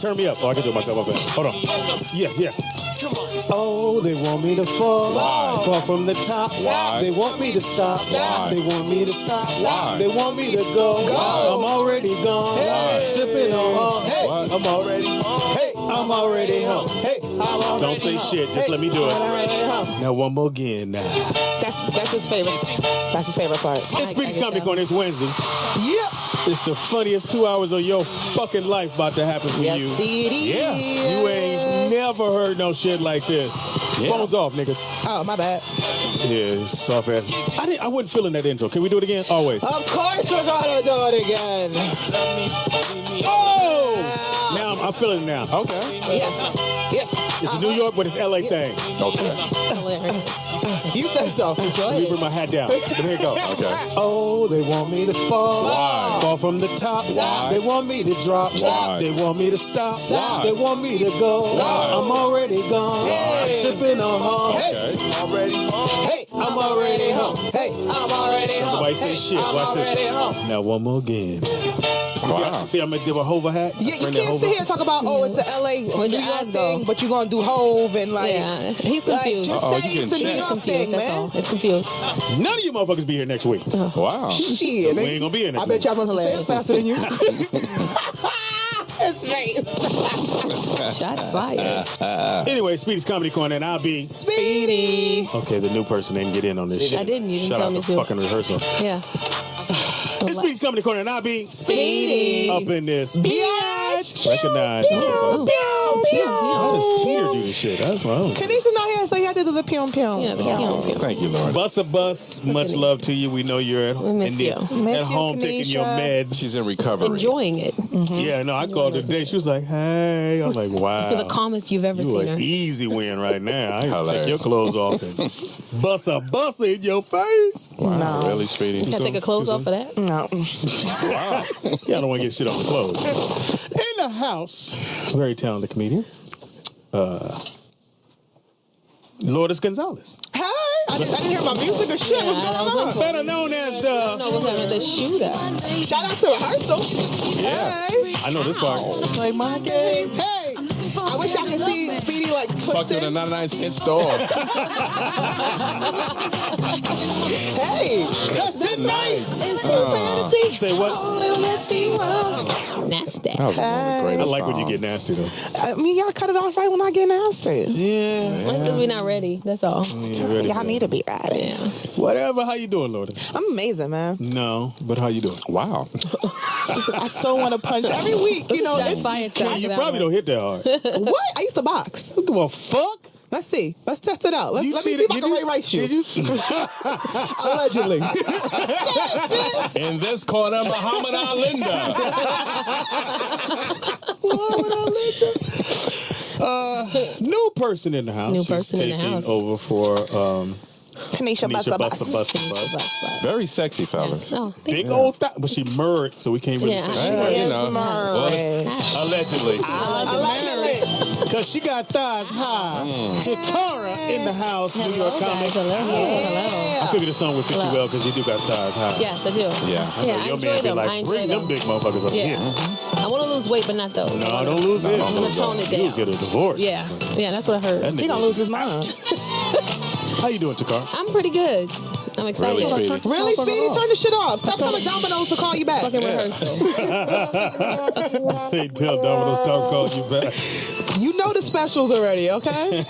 Turn me up. Oh, I can do it myself. Okay. Hold on. Yeah. Oh, they want me to fall. Why? Fall from the top. Why? They want me to stop. Why? They want me to stop. Why? They want me to go. I'm already gone. Why? Sipping on. Hey, What? I'm already home. Hey, I'm already home. Hey, I'm already Don't say shit. Just let me do it. Now one more again. Now. That's his favorite. That's his favorite part. It's Speedy's Comedy Corner. It's Wednesday. Yep. It's the funniest 2 hours of your fucking life about to happen for you. Yes, it is. Yeah. You ain't never heard no shit like this. Yeah. Phones off, niggas. Oh, my bad. Yeah, soft ass. I wasn't feeling that intro. Can we do it again? Always. Of course we're gonna do it again. Oh! Now I'm feeling it now. Okay. Yeah. It's a New York, but it's LA thing. Okay. You said so. Let me bring my hat down. Here it go. Okay. Oh, they want me to fall. Why? Fall from the top. Why? They want me to drop. Why? They want me to stop. Why? They want me to go. Why? I'm already gone. Sipping on home. Okay. Hey, I'm already home. Hey, I'm already home. Nobody say shit. I'm Watch already this. home. Now one more again. Wow. See, I'm gonna do a Hova hat. Yeah, you Bring that can't sit Hova. here and talk about, oh, it's a LA Where'd New your York eyes thing, go? but you're gonna do Hove and like, Yeah, he's like confused. just Uh-oh, say you it's a getting New checked. York confused, thing, that's man. all. It's confused. None of you motherfuckers be here next week. Wow. Shit, We ain't gonna be here next I bet week. y'all run the stairs Hilarious. faster than you. It's right. Shots fired. Anyway, Speedy's Comedy Corner, and I'll be Speedy. Okay, the new person didn't get in on this shit. I didn't. You didn't Shout tell out me to to. fucking rehearsal. Yeah. It's Speedy's Comedy Corner, and I'll be Speedy. up in this. Bitch. Recognize. Pew, pew, pew. How does Teeter do this shit? That's my own. Kanisha's not here, so you have to do the pew pew. Yeah, Thank you, Lord. Bus a bus. Much love to you. We know you're at, miss you. at Miss you, home taking your Kanisha. meds. She's in recovery. Enjoying it. Yeah, no, I called her today. She was like, "Hey," I'm like, "Wow." You're the calmest you've ever You seen an her. easy win right now. I can take Hilarious. your clothes off and bust a bus in your face. Wow. No. Really, Speedy? Can I take her clothes off for that? No. Wow. Yeah, I don't want to get shit on the clothes. In the house, very talented comedian, Lourdes Gonzales. Hey, I didn't hear my music or shit. What's Yeah, I going was on? Better known as No, the... was the shooter. Shout out to rehearsal. Yes. Hey, I know this part. play my game. Hey, I wish I could see Speedy like Fucked in a twisted. 99-cent store. Hey, That's tonight. fantasy. Say what? Little nasty world. Nasty. That was one of the I greatest like when you get songs. nasty, though. I mean, y'all cut it off right when I get nasty. Yeah. That's because we're not ready. That's all. Ready Y'all need to be ready. Yeah. Whatever. How you doing, Lourdes? I'm amazing, man. No, but how you doing? Wow. I so want to punch every week. You know, Shots it's, fired. Yeah, you probably don't hit that hard. what? I used to box. I don't give a fuck. Let's see. Let's test it out. Let me see it? if I can right you. Did you? Allegedly. In this corner, Muhammad Alinda. New person in the house. New She's person in the taking house. over for Kanisha Nisha Bus. Bus. Very sexy, fellas. Oh, thank Big you. old thigh, but she murdered, so we can't really Yeah. say Yeah, shit. you know. Allegedly. Allegedly. Allegedly. Because she got thighs high. Takara in the house, New York Hello, comic. guys. Hello. I figured the song would fit you Hello. well because you do got thighs high. Yes, I do. Yeah. Yeah, I Your enjoy man be them. I like, enjoy bring them them. big motherfuckers up Yeah. here. I want to lose weight, but not those. No, don't lose it. I'm gonna tone it You'll down. get a divorce. Yeah, that's what I heard. That He nigga- gonna lose his mind. How you doing, Takara? I'm pretty good. I'm excited. Really, Speedy? Really, Speedy? Turn the shit off. Stop telling Domino's to call you back. Fucking rehearsal. Say, tell Domino stop calling you back. You know the specials already, okay?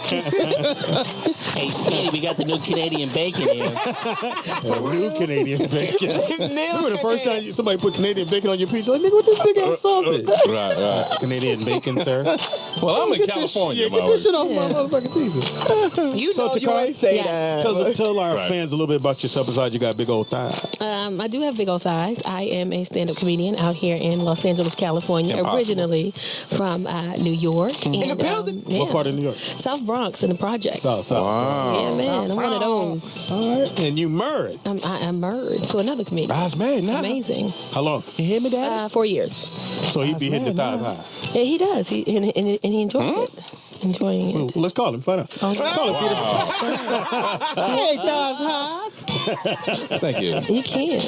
Hey, Speedy, we got the new Canadian bacon here. New Canadian bacon. Nailed Remember the it. first time somebody put Canadian bacon on your pizza? Like, nigga, what this big ass sausage? Right. It's Canadian bacon, sir. Well, I'm in Get this- California, Get this shit off my Yeah. motherfucking pizza. You So, know you Takara- ain't say Yes. that. Tell our Right. fans a little bit about yourself besides you got big old thighs. I do have big old thighs. I am a stand-up comedian out here in Los Angeles, California. Impossible. Originally from New York. In the building? Yeah. What part of New York? South Bronx in the projects. South. Wow. Yeah, man. I'm one of those. All right. And you married. I'm married to another comedian. I was married now. Amazing. How long? You hear me, Daddy? 4 years. So he be hitting the thighs high. Yeah, he does. And he enjoys it. Enjoying it. Well, let's call him. Find out. Okay. Call him, Tita. Hey, Dawes Haas. Thank you. You can.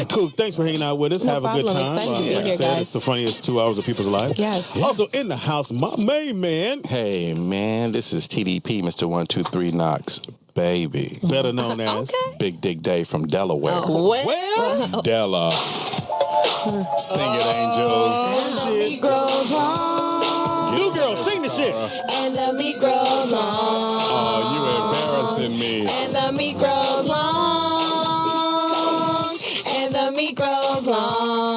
Cool. Thanks for hanging out with us. No Have a good problem. time. Excited to be Like I here, said, guys. it's the funniest 2 hours of people's lives. Yes. Also in the house, my main man, Hey, man, this is TDP, Mr. 123 Knox, baby. better known as. Okay. Big Dick Day from Delaware. Well, Della. Sing it, angels. Shit. Negroes on. New girl, sing the shit. And the Negroes on. Oh, you embarrassing me. And the Negroes long. And the Negroes long.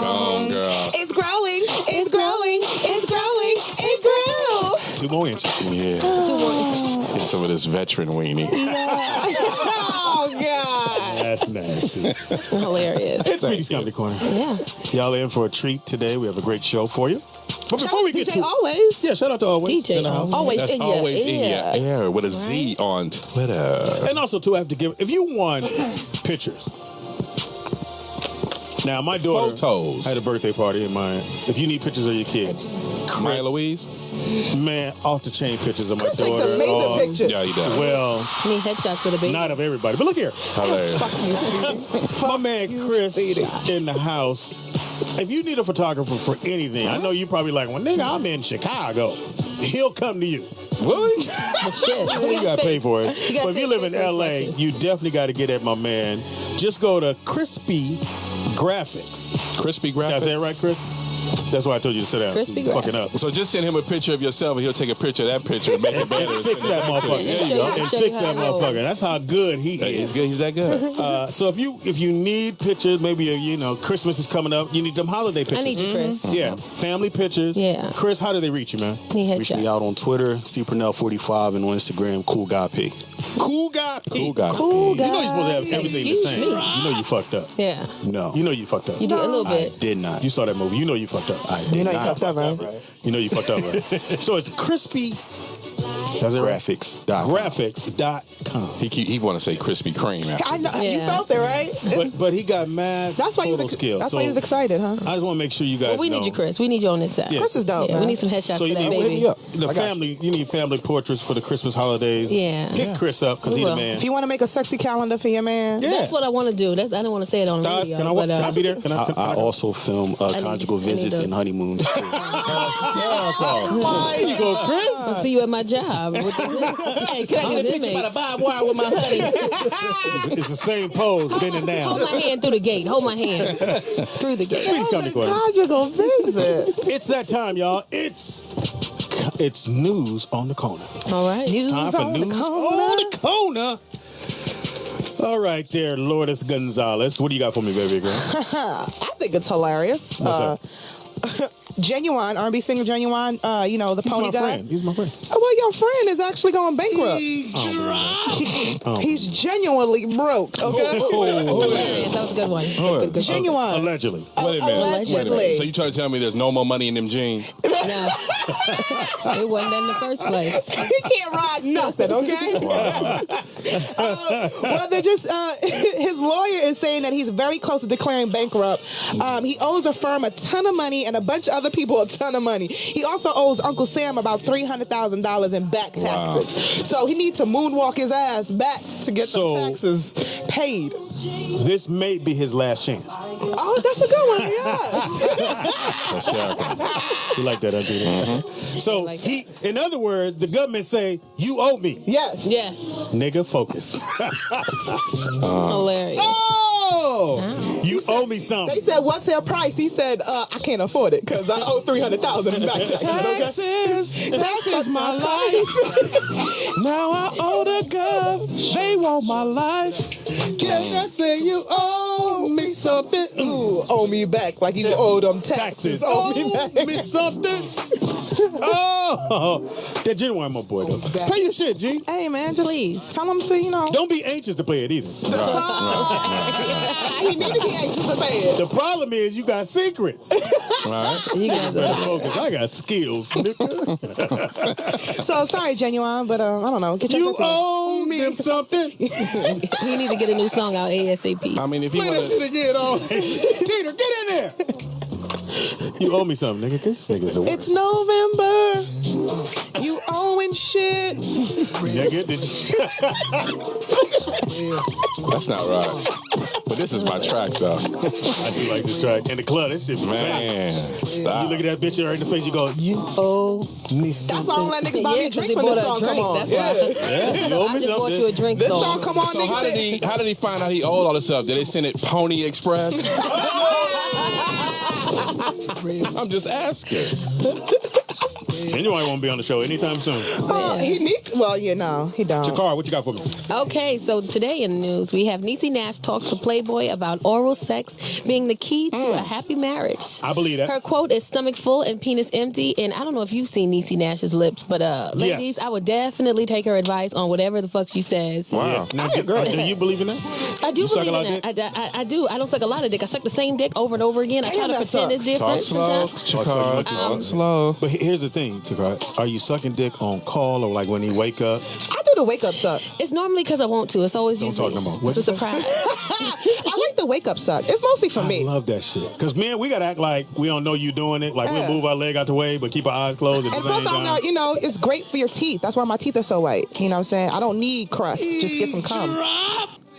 Go on, girl. It's growing. It's growing. It's growing. It grew. 2 more inches. Yeah. 2 more. Get some of this veteran weenie. Oh, God. That's nasty. Hilarious. It's Speedy's Comedy Corner. Yeah. Y'all in for a treat today. We have a great show for you. But before we get DJ to Alwayz. yeah, shout out to Alwayz DJ in the house. Always That's in always your in ear. your air with a Z on Twitter. And also too, I have to give if you want pictures. Now my daughter Photos. had a birthday party in mine. If you need pictures of your kids, Maya Louise? man, off the chain pictures of my Chris takes daughter. amazing pictures. Yeah, he does. Well, Need headshots for the baby. not of everybody, but look here. Hilarious. My man Chris in the house. If you need a photographer for anything, I know you probably like, well, nigga, I'm in Chicago. He'll come to you. Really? But shit. You got to pay for it. You gotta But if you save live in space for LA, expensive. you definitely got to get at my man. Just go to Crispy Graphics. Crispy Did I graphics. say it right, Chris? That's why I told you to sit down. Crispy You fucking up. So just send him a picture of yourself, and he'll take a picture of that picture and make it better. And fix that motherfucker. Yeah, There you show go. you- And show fix you that how it rolls. motherfucker. That's how good he He's is. good. He's that good. So if you need pictures, maybe Christmas is coming up. You need them holiday pictures. I need you, Chris. Yeah, family pictures. Yeah. Chris, how do they reach you, man? Need Reach me headshots. out on Twitter, cPurnell45, and on Instagram, Cool Guy P. Cool guy. P. Cool guy. Cool You know guy. you're supposed to have everything the Excuse same. me. You know you fucked up. Yeah. No, You know you fucked up. You do a little I bit. did not. You saw that movie. You know you fucked up. I did You know you not. fucked up, right? You know you fucked up, right? So it's crispy. That's it, right? Graphics.com. Graphics.com. He want to say Krispy Kreme. After. I know. You Yeah. felt it, right? But he got mad That's why he photo was. skills. That's so why he was excited, huh? I just want to make sure you guys Well, we know. need you, Chris. We need you on this side. Yeah. Chris is dope, Yeah, man. we need some headshots So for you that need hit me baby. up. the family. You need family portraits for the Christmas holidays. Yeah. Hit Chris up because We he the will. man. If you want to make a sexy calendar for your man, Yeah. That's what I want to do. I don't want to say it on the Daz, radio. can I but, be there? Can I I also film need- conjugal I need visits those. and honeymoons. too. There you go, Chris. I'll see you at my job. With the, Hey, can I get a picture by the barbed wire with my honey? It's the same pose, bending Hold down. my hand through the gate. Hold my hand through the gate. Speedy's Comedy Corner. conjugal visit. It's that time, y'all. It's news on the corner. All right. Time for news on the corner. All right, there, Lourdes Gonzales. What do you got for me, baby girl? I think it's hilarious. What's up? Genuine, R&B singer Genuine, the He's pony my guy. friend. He's my friend. Oh, well, your friend is actually going bankrupt. He's genuinely broke, okay? Hilarious. That was a good one. Good. Genuine. Allegedly. Wait a minute. Allegedly. So you trying to tell me there's no more money in them jeans? No. It wasn't that in the first place. He can't ride nothing, okay? Well, they're just, his lawyer is saying that he's very close to declaring bankrupt. He owes a firm a ton of money and a bunch of other people a ton of money. He also owes Uncle Sam about $300,000 in back taxes. So he needs to moonwalk his ass back to get some So- taxes paid. This may be his last chance. Oh, that's a good one, yes. That's character. You like that, Auntie? So in other words, the government say, you owe me. Yes. Yes. Nigga, focus. Hilarious. Oh! You owe me something. They said, what's her price? He said, I can't afford it because I owe $300,000 in back taxes. This is my life. Now I owe the gov. They want my life. Can I say you owe me something? Ooh, owe me back like you owe them taxes. Owe me back. me something. Oh, that Genuine, my boy, though. Play your shit, G. Hey, man, just Please. tell them to, Don't be anxious to play it either. He need to be anxious to pay it. The problem is you got secrets. Right? You guys Better are. focus. I got skills, nigga. So, sorry, Genuine, but I don't know. Get your You shit together. owe me something. He needs to get a new song out ASAP. I mean, if he Play want that shit to, again, Teeter, get in there. You owe me something, nigga. This nigga's a word. It's November. You owing shit. Nigga, That's not right. But this is my track, though. I do like this track. In the club, this shit. Man, stop. You look at that bitch right in the face, you go, you owe me something. That's why I don't let niggas buy me a drink they when bought this a song drink. come on. That's why Yeah, you owe I me just bought you a something. drink. This song. song come on, So niggas. how did he find out he owed all this stuff? Did they send it Pony Express? I'm just asking. Anybody won't be on the show anytime soon. He needs. Well, yeah, no, he don't. Jakar, what you got for me? Okay, so today in the news, we have Nene Nash talks to Playboy about oral sex being the key to a happy marriage. I believe that. Her quote is stomach full and penis empty. And I don't know if you've seen Nene Nash's lips, but ladies, Yes. I would definitely take her advice on whatever the fuck she says. Wow. Now, do you believe in that? I do You suck a believe lot in of that. I do. I don't suck a lot of dick. I suck the same dick over and over again. I try to that pretend it's sucks. different Talk slow, sometimes. Jakar. Talk slow. But here's the thing, Jakar. Are you sucking dick on call or like when you wake up? I do the wake up suck. It's normally because I want to. It's always Don't usually talk no more. it's What'd a you say? surprise. I like the wake up suck. It's mostly for I me. love that shit. Because, man, we got to act like we don't know you doing it. Like, Yeah. we move our leg out the way, but keep our eyes closed at the And same plus, I'm time. not, it's great for your teeth. That's why my teeth are so white. You know what I'm saying? I don't need crust. Just get some cum.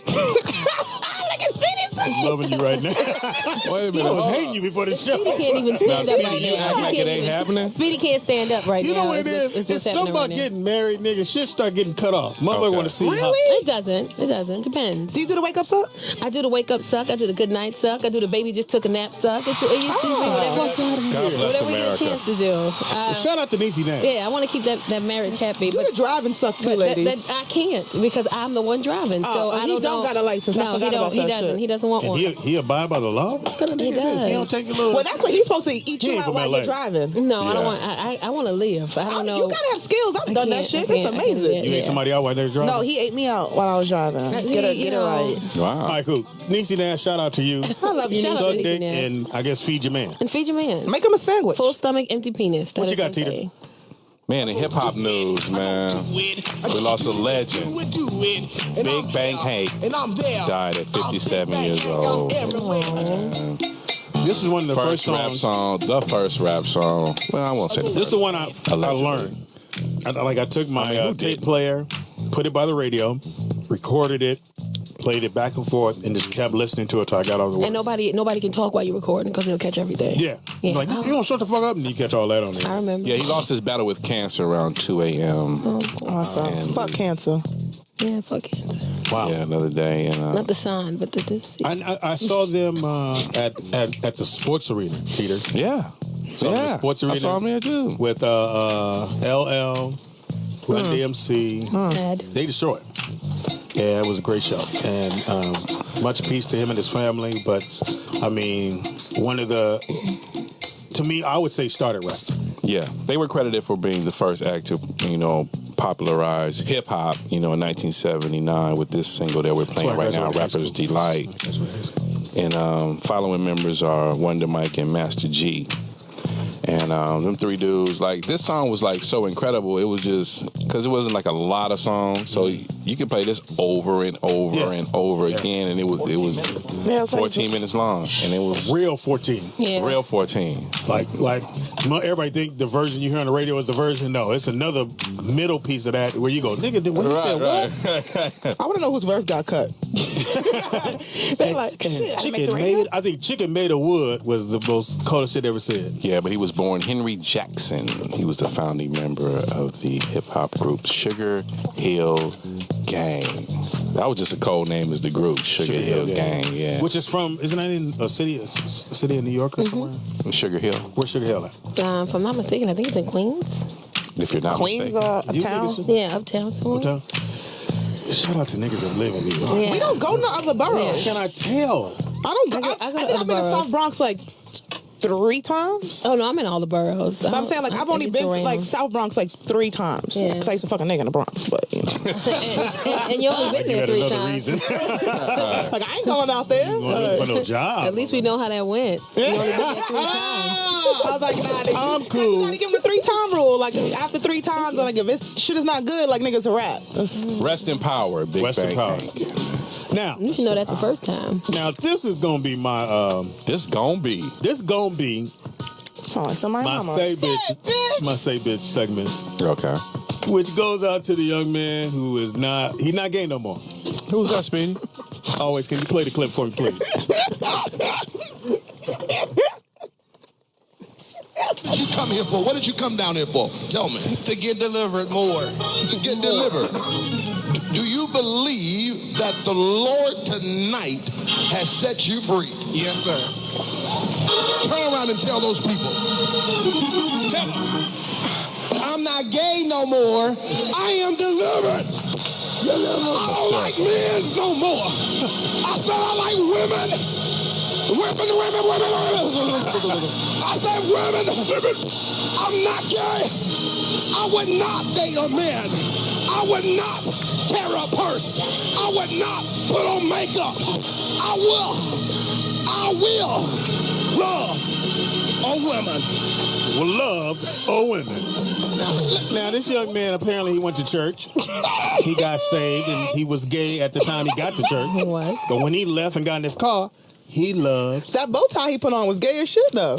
Look at Speedy's I'm loving you right now. Wait a I minute. was hating you before the show. Speedy can't even stand up Speedy, right you now. act He like can't it ain't even- happening? Speedy can't stand up right You now. know what it is? It's It's what's something happening about right now. getting married, nigga. Shit start getting cut off. Motherfucker Okay. want to see how... Really? It doesn't. It doesn't. Depends. Do you do the wake up suck? I do the wake up suck. I do the good night suck. I do the baby just took a nap suck. It used to be whatever God bless we get a America. chance to do. Shout out to Nene Nash. Yeah, I want to keep that marriage happy. Do But the driving suck too, but ladies. I can't because I'm the one driving. So I he don't don't know. got a license. I No, forgot he don't. about He that doesn't. shit. He doesn't want And one. he abide by the law? What kind of He nigga is this? He don't does. take your little... Well, that's what he's supposed to eat He you ain't out from while LA. you're driving. No, I Yeah. don't want. I want to live. I don't know. You gotta have skills. I've done that can't, shit. I It's can't, I can't, amazing. You ate somebody out while they're driving? No, he ate me out while I was driving. See, Get you it know, right. All Wow. right, cool. Nene Nash, shout out to you. I love you. Shout out Nene. Suck to dick Nene Nash. and I guess feed your man. And feed your man. Make him a sandwich. Full stomach, empty penis. That What you is got, what I'm Tita? saying. Man, in hip hop news, man, we lost a legend. Big Bang Hank died at 57 years old. This is one of the first First rap songs. song, the first rap song. Well, I won't say the This is first. the one I Allegedly. learned. I took my who tape didn't? player, put it by the radio, recorded it, played it back and forth, and just kept listening to it till I got all the words. And nobody can talk while you're recording because it'll catch everything. Yeah. Yeah. Like, you don't shut the fuck up, and you catch all that on there. I remember. Yeah, he lost his battle with cancer around 2 a.m. Awesome. And- Fuck cancer. Yeah, fuck cancer. Wow. Yeah, another day. And Not the sign, but the I saw them at the sports arena, Teeter. yeah. So the sports I arena saw him there too. with LL, Run DMC. ad. They destroyed. Yeah, it was a great show. And much peace to him and his family. But, I mean, to me, I would say started rap. Yeah, they were credited for being the first act to, popularize hip hop, in 1979 with this single that we're playing right now, Rapper's Delight. And following members are Wonder Mike and Master G. And them three dudes, this song was so incredible. It was just because it wasn't a lot of songs, so you can play this over and over and over again, and it was 14 minutes long, and it was Real 14. Yeah. real 14. Like everybody think the version you hear on the radio is the version. No, it's another middle piece of that where you go, nigga, when he said what? I want to know whose verse got cut. They like, shit, I think Chicken Made of Wood was the most coolest shit ever said. Yeah, but he was born Henry Jackson. He was the founding member of the hip hop group Sugar Hill Gang. That was just a code name as the group, Sugar Hill Gang. Yeah, Which is from, isn't that in a city in New York or somewhere? Sugar Hill. Where's Sugar Hill at? If I'm not mistaken, I think it's in Queens. If you're not Queens mistaken. a You town. niggas- Yeah, uptown. somewhere. Hotel? Shout out to niggas that live in New York. Yeah. We don't go to other boroughs. Can I tell? I don't go. I go to I think other I've been to boroughs. South Bronx 3 times. Oh no, I'm in all the boroughs. But I'm saying I've only been to South Bronx 3 times. Yeah. Because I used to fuck a nigga in the Bronx, but and you only been You there had 3 another times. reason. I ain't going out there. Going for no job. At least we know how that went. You only been there 3 times. I was like, nah, nigga, I'm cool. You gotta give him the 3-time rule. After 3 times, I'm like, if this shit is not good, niggas a rap. Rest in power, Big Rest in Bang power. Hank. Now, You should know that the first time. this is gonna be my This gon' be. Sound like somebody My mama. say bitch segment. Okay. Which goes out to the young man who is not, he's not gay no more. Who's that, Speedy? Always, can you play the clip for me, please? What did you come here for? What did you come down here for? Tell me. To get delivered more. To get delivered. Do you believe that the Lord tonight has set you free? Yes, sir. Turn around and tell those people. Tell them. I'm not gay no more. I am delivered. I don't like men no more. I said I like women. Women. I said women. I'm not gay. I would not date a man. I would not carry a purse. I would not put on makeup. I will love a woman. Will love or women. Now, this young man, apparently he went to church. He got saved, and he was gay at the time he got to church. He was. But when he left and got in his car, he loved. That bow tie he put on was gay as shit, though.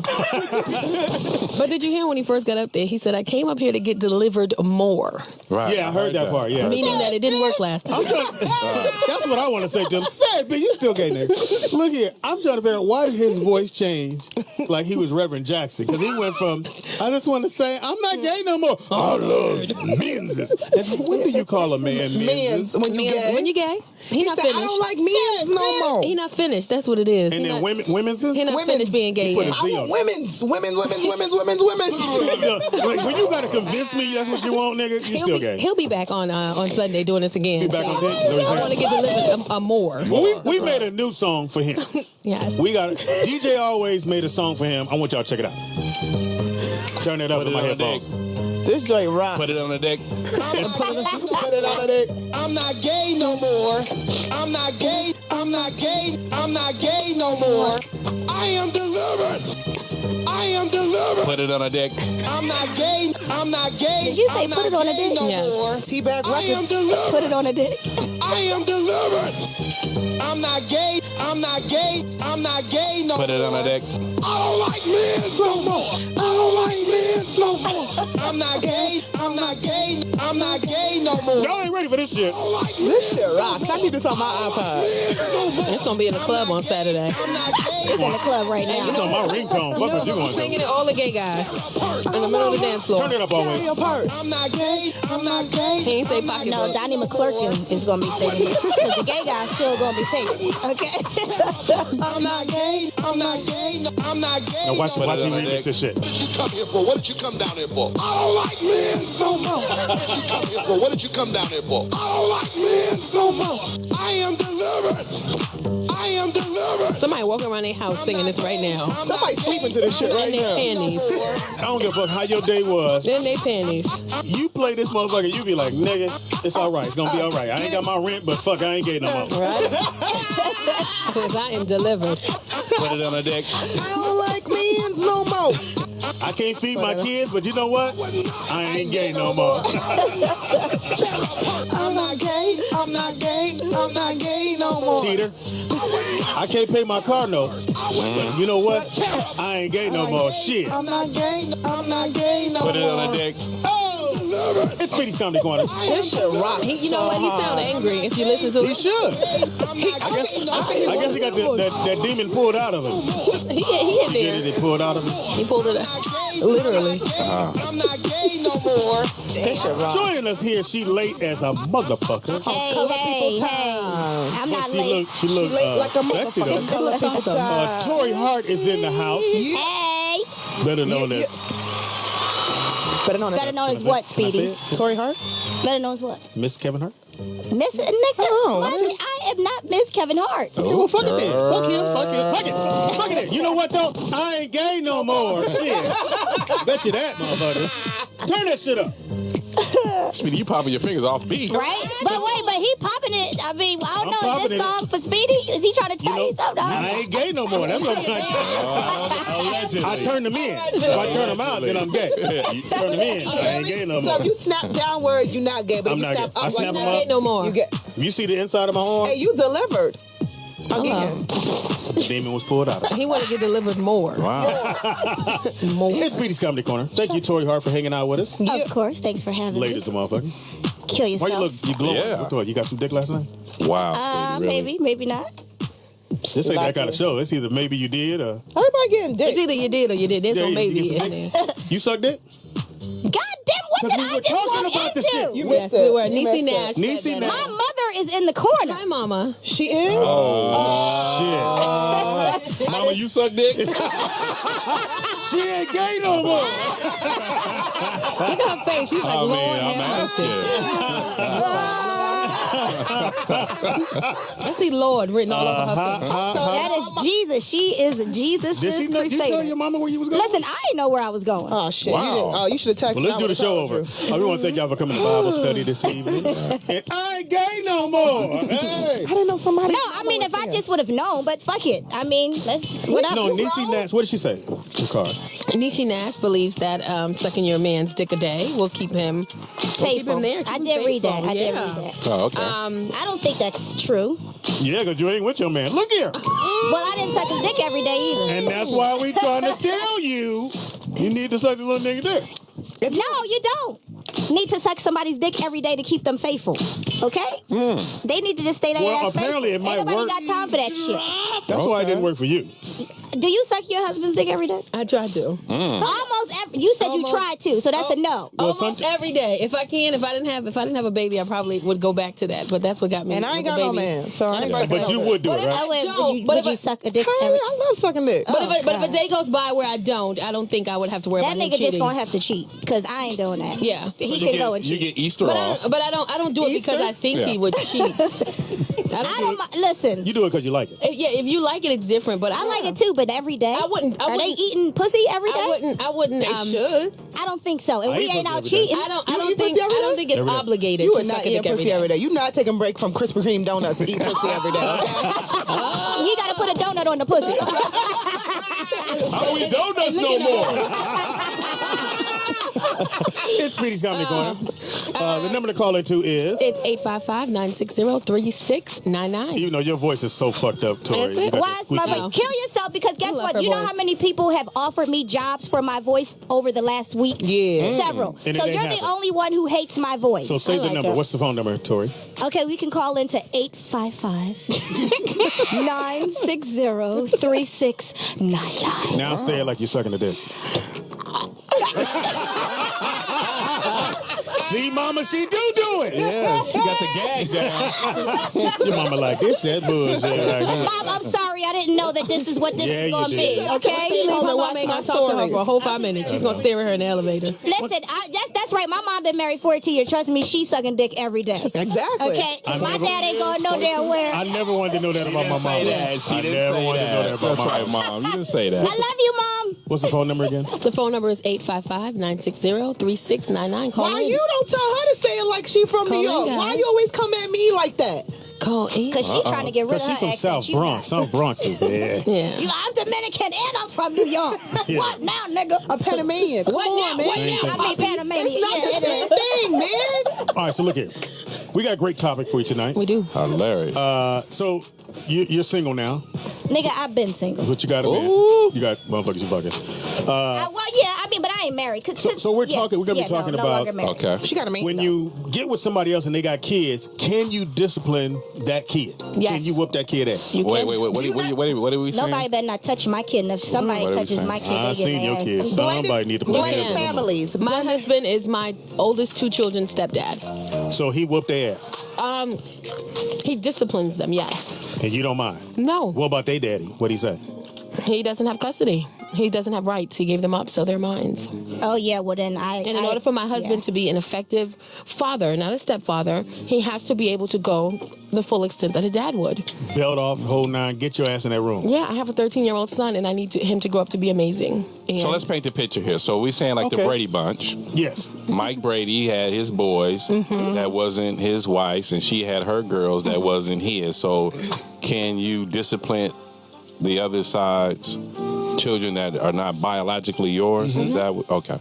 But did you hear when he first got up there? He said, I came up here to get delivered more. Right. Yeah, I heard that part, yeah. Meaning that it didn't work last time. I'm trying, that's what I want to say to him. Say it, but you still gay, nigga. Look here, I'm trying to figure out why did his voice change like he was Reverend Jackson? Because he went from, I just want to say, I'm not gay no more. I love men's. When do you call a man men's? When you gay. When you gay, he not said, finished. I don't like men's no more. He not finished. That's what it is. And He then not- women's? He not finished being gay Put yet. a I Z on want it. women's. Like, when you gotta convince me that's what you want, nigga, you still gay. He'll be back on Sunday doing this again. Be back on deck? Is that what you're I want to get delivered a more. Well, we made a new song for him. Yes. We got DJ Alwayz made a song for him. I want y'all to check it out. Turn it up Put in it my on the headphones. This joint rock. Put it on the deck. Put it on the dick. I'm not gay no more. I'm not gay. I'm not gay. I'm not gay no more. I am delivered. I am delivered. Put it on the deck. I'm not gay. I'm not gay. Did you say I'm put not it on a gay dick? no Yes. more. T-Bag I am Records. delivered. Put it on a dick. I am delivered. I'm not gay. I'm not gay. I'm not gay no more. Put it on the deck. I don't like men no more. I don't like men no more. I'm not gay. I'm not gay. I'm not gay no more. Y'all ain't ready for this shit. I don't like This shit rocks. I need this on my iPod. It's going to be in the club on Saturday. I'm not gay. It's in the club right now. It's on my ringtone. Fuck what you going to Singing do. it, all the gay guys in the middle of the dance floor. Turn it up, Carry Alwayz. your purse. I'm not gay. I'm not gay. He ain't say I'm not pocket No, book. Donnie McClurkin is going to be singing it. Because the gay guy's still going to be singing. Okay? I'm not gay. I'm not gay. I'm not gay. Now watch Put it him on the remix deck. this shit. What did you come here for? What did you come down here for? I don't like men no more. What did you come here for? What did you come down here for? I don't like men no more. I am delivered. I am delivered. Somebody walking around their house singing this right now. Somebody sleeping to this shit right In their now. panties. I don't give a fuck how your day was. In their panties. You play this motherfucker, you be like, nigga, it's all right. It's gonna be all right. I ain't got my rent, but fuck, I ain't gay no more. Right? Because I am delivered. Put it on the deck. I don't like men's no more. I can't feed my kids, but you know what? I ain't gay no more. I'm not gay. I'm not gay. I'm not gay no more. Cheater. I can't pay my car note. But you know what? I ain't gay no more. Shit. I'm not gay. I'm not gay no more. Put it on the deck. It's Speedy's Comedy Corner. This shit rocks. You know what? He sound angry if you listen to He him. should. I'm not gay. I guess he got that demon pulled out of him. He in Did there. it pulled out of him? He pulled it out. Literally. I'm not gay no more. This shit rocks. Joining us here, she late as a motherfucker. Hey. I'm not She late. look late like a sexy though. motherfucking color people time. Tori Hart is in the house. Hey. Better known as Better known as Better known as what, Speedy? Tori Hart. Better known as what? Miss Kevin Hart. Miss nigga. Oh, What? just- I am not Miss Kevin Hart. Yeah, well, fuck it then. Fuck him. Fuck it. Fuck it. Fuck it. You know what though? I ain't gay no more. Shit. Bet you that, motherfucker. Turn that shit up. Speedy, you popping your fingers off beat. Right? But wait, but he popping it. I mean, I don't I'm know. Is popping this it. song for Speedy? Is he trying to You tell know, you something? I ain't gay no more. That's what I'm trying to tell you. Allegedly. I turn them in. If I turn them out, then I'm gay. Turn them in. I ain't gay no So more. if you snap downward, you're not gay. But I'm if you not snap gay. I up snap like them that, up. Ain't no more. you get. You see the inside of my arm? Hey, you delivered. Again. The demon was pulled out of him. He want to get delivered more. Wow. More. It's Speedy's Comedy Corner. Thank you, Tori Hart, for hanging out with us. Of course. Thanks for having Late me. as a motherfucker. Kill Why yourself. you glowing? Yeah. What, you got some dick last night? Wow. Speedy, really. Maybe, maybe not. This ain't that kind of show. It's either maybe you did or... Everybody getting dick. It's either you did or you did. There's Yeah, no you maybe get some in dick. there. You suck dick? God damn, what 'Cause did we I were just talking walk about the into? shit. You Yes, missed it. we were. You Nene missed it. Nash. said Nene that. Nash. My mother is in the corner. Hi, Mama. She is? Shit. Mama, you suck dick? She ain't gay no more. Look at her face. She's like, I Lord mean, I'm have mercy. asking. I see Lord written all over her face. That is Jesus. She is Jesus' Did you tell crusader. your mama where you was going? Listen, I didn't know where I was going. Oh, shit. Wow. You didn't. Oh, you should have texted Well, me. let's do the show over. We want to thank y'all for coming to Bible study this evening. And I ain't gay no more. Hey. I didn't know somebody. No, I mean, if I just would have known, but fuck it. I mean, let's. What up? No, Nene Nash. What did she say? Your card. Nene Nash believes that sucking your man's dick a day will keep him Faithful. there. Keep I him did read that. faithful. I did Yeah. read that. Oh, okay. I don't think that's true. Yeah, because you ain't with your man. Look here. Well, I didn't suck his dick every day either. And that's why we trying to tell you, you need to suck the little nigga dick. No, you don't. Need to suck somebody's dick every day to keep them faithful. Okay? They need to just stay their Well, ass apparently faithful. it might Ain't nobody work. got time for that shit. That's why it didn't work for you. Do you suck your husband's dick every day? I try to. Almost every. You said Almost. you tried to, so that's a no. Well, Almost every day. If I can, if I didn't have a baby, I probably would go back to that. But that's what got me. And I ain't with got the no baby. man, so I ain't But But you would do it, if right? I Would don't, you, but would if you I- suck a dick Hey, every I love sucking dick. But if a day goes by where I don't think I would have to worry That about him nigga just cheating. gonna have to cheat, because I ain't doing that. Yeah. He can go and You cheat. get Easter But off. I don't do it because I think he would cheat. I don't. Listen, You do it because you like it. Yeah, if you like it, it's different. But I like it too, but every day. I wouldn't- Are they eating pussy every day? I wouldn't. They should. I don't think so. And I we eat ain't pussy out every day. cheating. I You eat pussy every don't day? think it's Every day. obligated You to are suck not a dick eating every pussy day. every day. You not taking a break from Krispy Kreme donuts to eat pussy every day. Okay? He got to put a donut on the pussy. I don't eat donuts no more. It's Speedy's Comedy Corner. The number to call into is... It's 855-960-3699. You know, your voice is so fucked up, Tori. Is it? You got Why that is squeaky- mother? Kill yourself, because guess love what? her You know voice. how many people have offered me jobs for my voice over the last week? Yeah. Several. And it So ain't you're the happened. only one who hates my voice. So say I the like number. that. What's the phone number, Tori? Okay, we can call into 855-960-3699. Now say it like you're sucking a dick. See, mama, she do it. Yeah, she got the gag down. Your mama like this, that bullshit. Like, Mom, I'm sorry. I didn't know that this is what this Yeah, is you going to did. be, okay? Leave Hold my on, mom watch ain't my gonna talk to her stories. for a whole 5 minutes. She's gonna stare at her in the elevator. Listen, that's right. My mom been married 42 years. Trust me, she's sucking dick every day. Exactly. Okay? 'Cause my never- dad ain't going no damn where. I never wanted to know that about my mom. Say that. She I didn't never say wanted to know that that. about That's my right, mom. Mom. You didn't say that. I love you, Mom. What's the phone number again? The phone number is 855-960-3699. Call Why in. you don't tell her to say it like she from Call New in, York? guys. Why you always come at me like that? Call in. Because she trying to get rid of Because her she's from accent. South You Bronx. not. South Bronx is there. Yeah. I'm Dominican and I'm from New York. Yeah. What now, nigga? A Panamanian. Come What on, now? man. What I mean, Panamanian. It's not Yeah, the it same is. thing, man. All right, so look here. We got a great topic for you tonight. We do. Hilarious. So you're single now. Nigga, I've been single. But you got a man. You got motherfuckers you fucking. Well, yeah, I mean, but I ain't married. So we're talking- we're gonna be talking no about- longer married. Okay. She got a man. When you get with somebody else and they got kids, can you discipline that kid? Yes. Can you whoop that kid ass? You Wait, can. wait, wait. What are we saying? Nobody better not touch my kid. And if somebody What are we touches saying? my kid, I they get seen their your ass kids. beat. Somebody need to put blended hands on them. families. My husband is my oldest two children's stepdad. So he whooped their ass. He disciplines them, yes. And you don't mind. No, What about their daddy? What'd he say? he doesn't have custody. He doesn't have rights. He gave them up, so they're mine. Oh, yeah, well, then And in order for my husband to be an effective father, not a stepfather, he has to be able to go the full extent that a dad would. Belt off, whole nine, get your ass in that room. Yeah, I have a 13-year-old son, and I need him to grow up to be amazing. And So let's paint the picture here. So we're saying like the Okay. Brady Bunch. Yes. Mike Brady had his boys that wasn't his wife's, and she had her girls that wasn't his. So can you discipline the other side's children that are not biologically yours? Is that okay?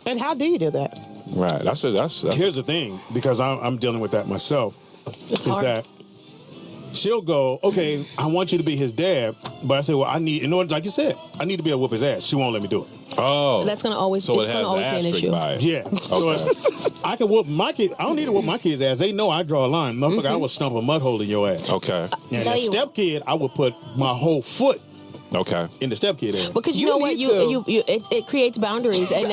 And how do you do that? Right. That's Here's the thing, because I'm dealing with that myself, is hard. that she'll go, okay, I want you to be his dad, but I say, well, I need, in order, like you said, I need to be able to whoop his ass. She won't let me do it. Oh, That's gonna always. so it's it gonna has an always be an asterisk issue. by it. Yeah. So I can whoop my kid. I don't need to whoop my kid's ass. They know I draw a line. Motherfucker, I will stump a mud hole in your ass. Okay. And No, that you step kid, I would put my whole foot Okay. in the step kid ass. Because you You know what, need to. it creates boundaries, and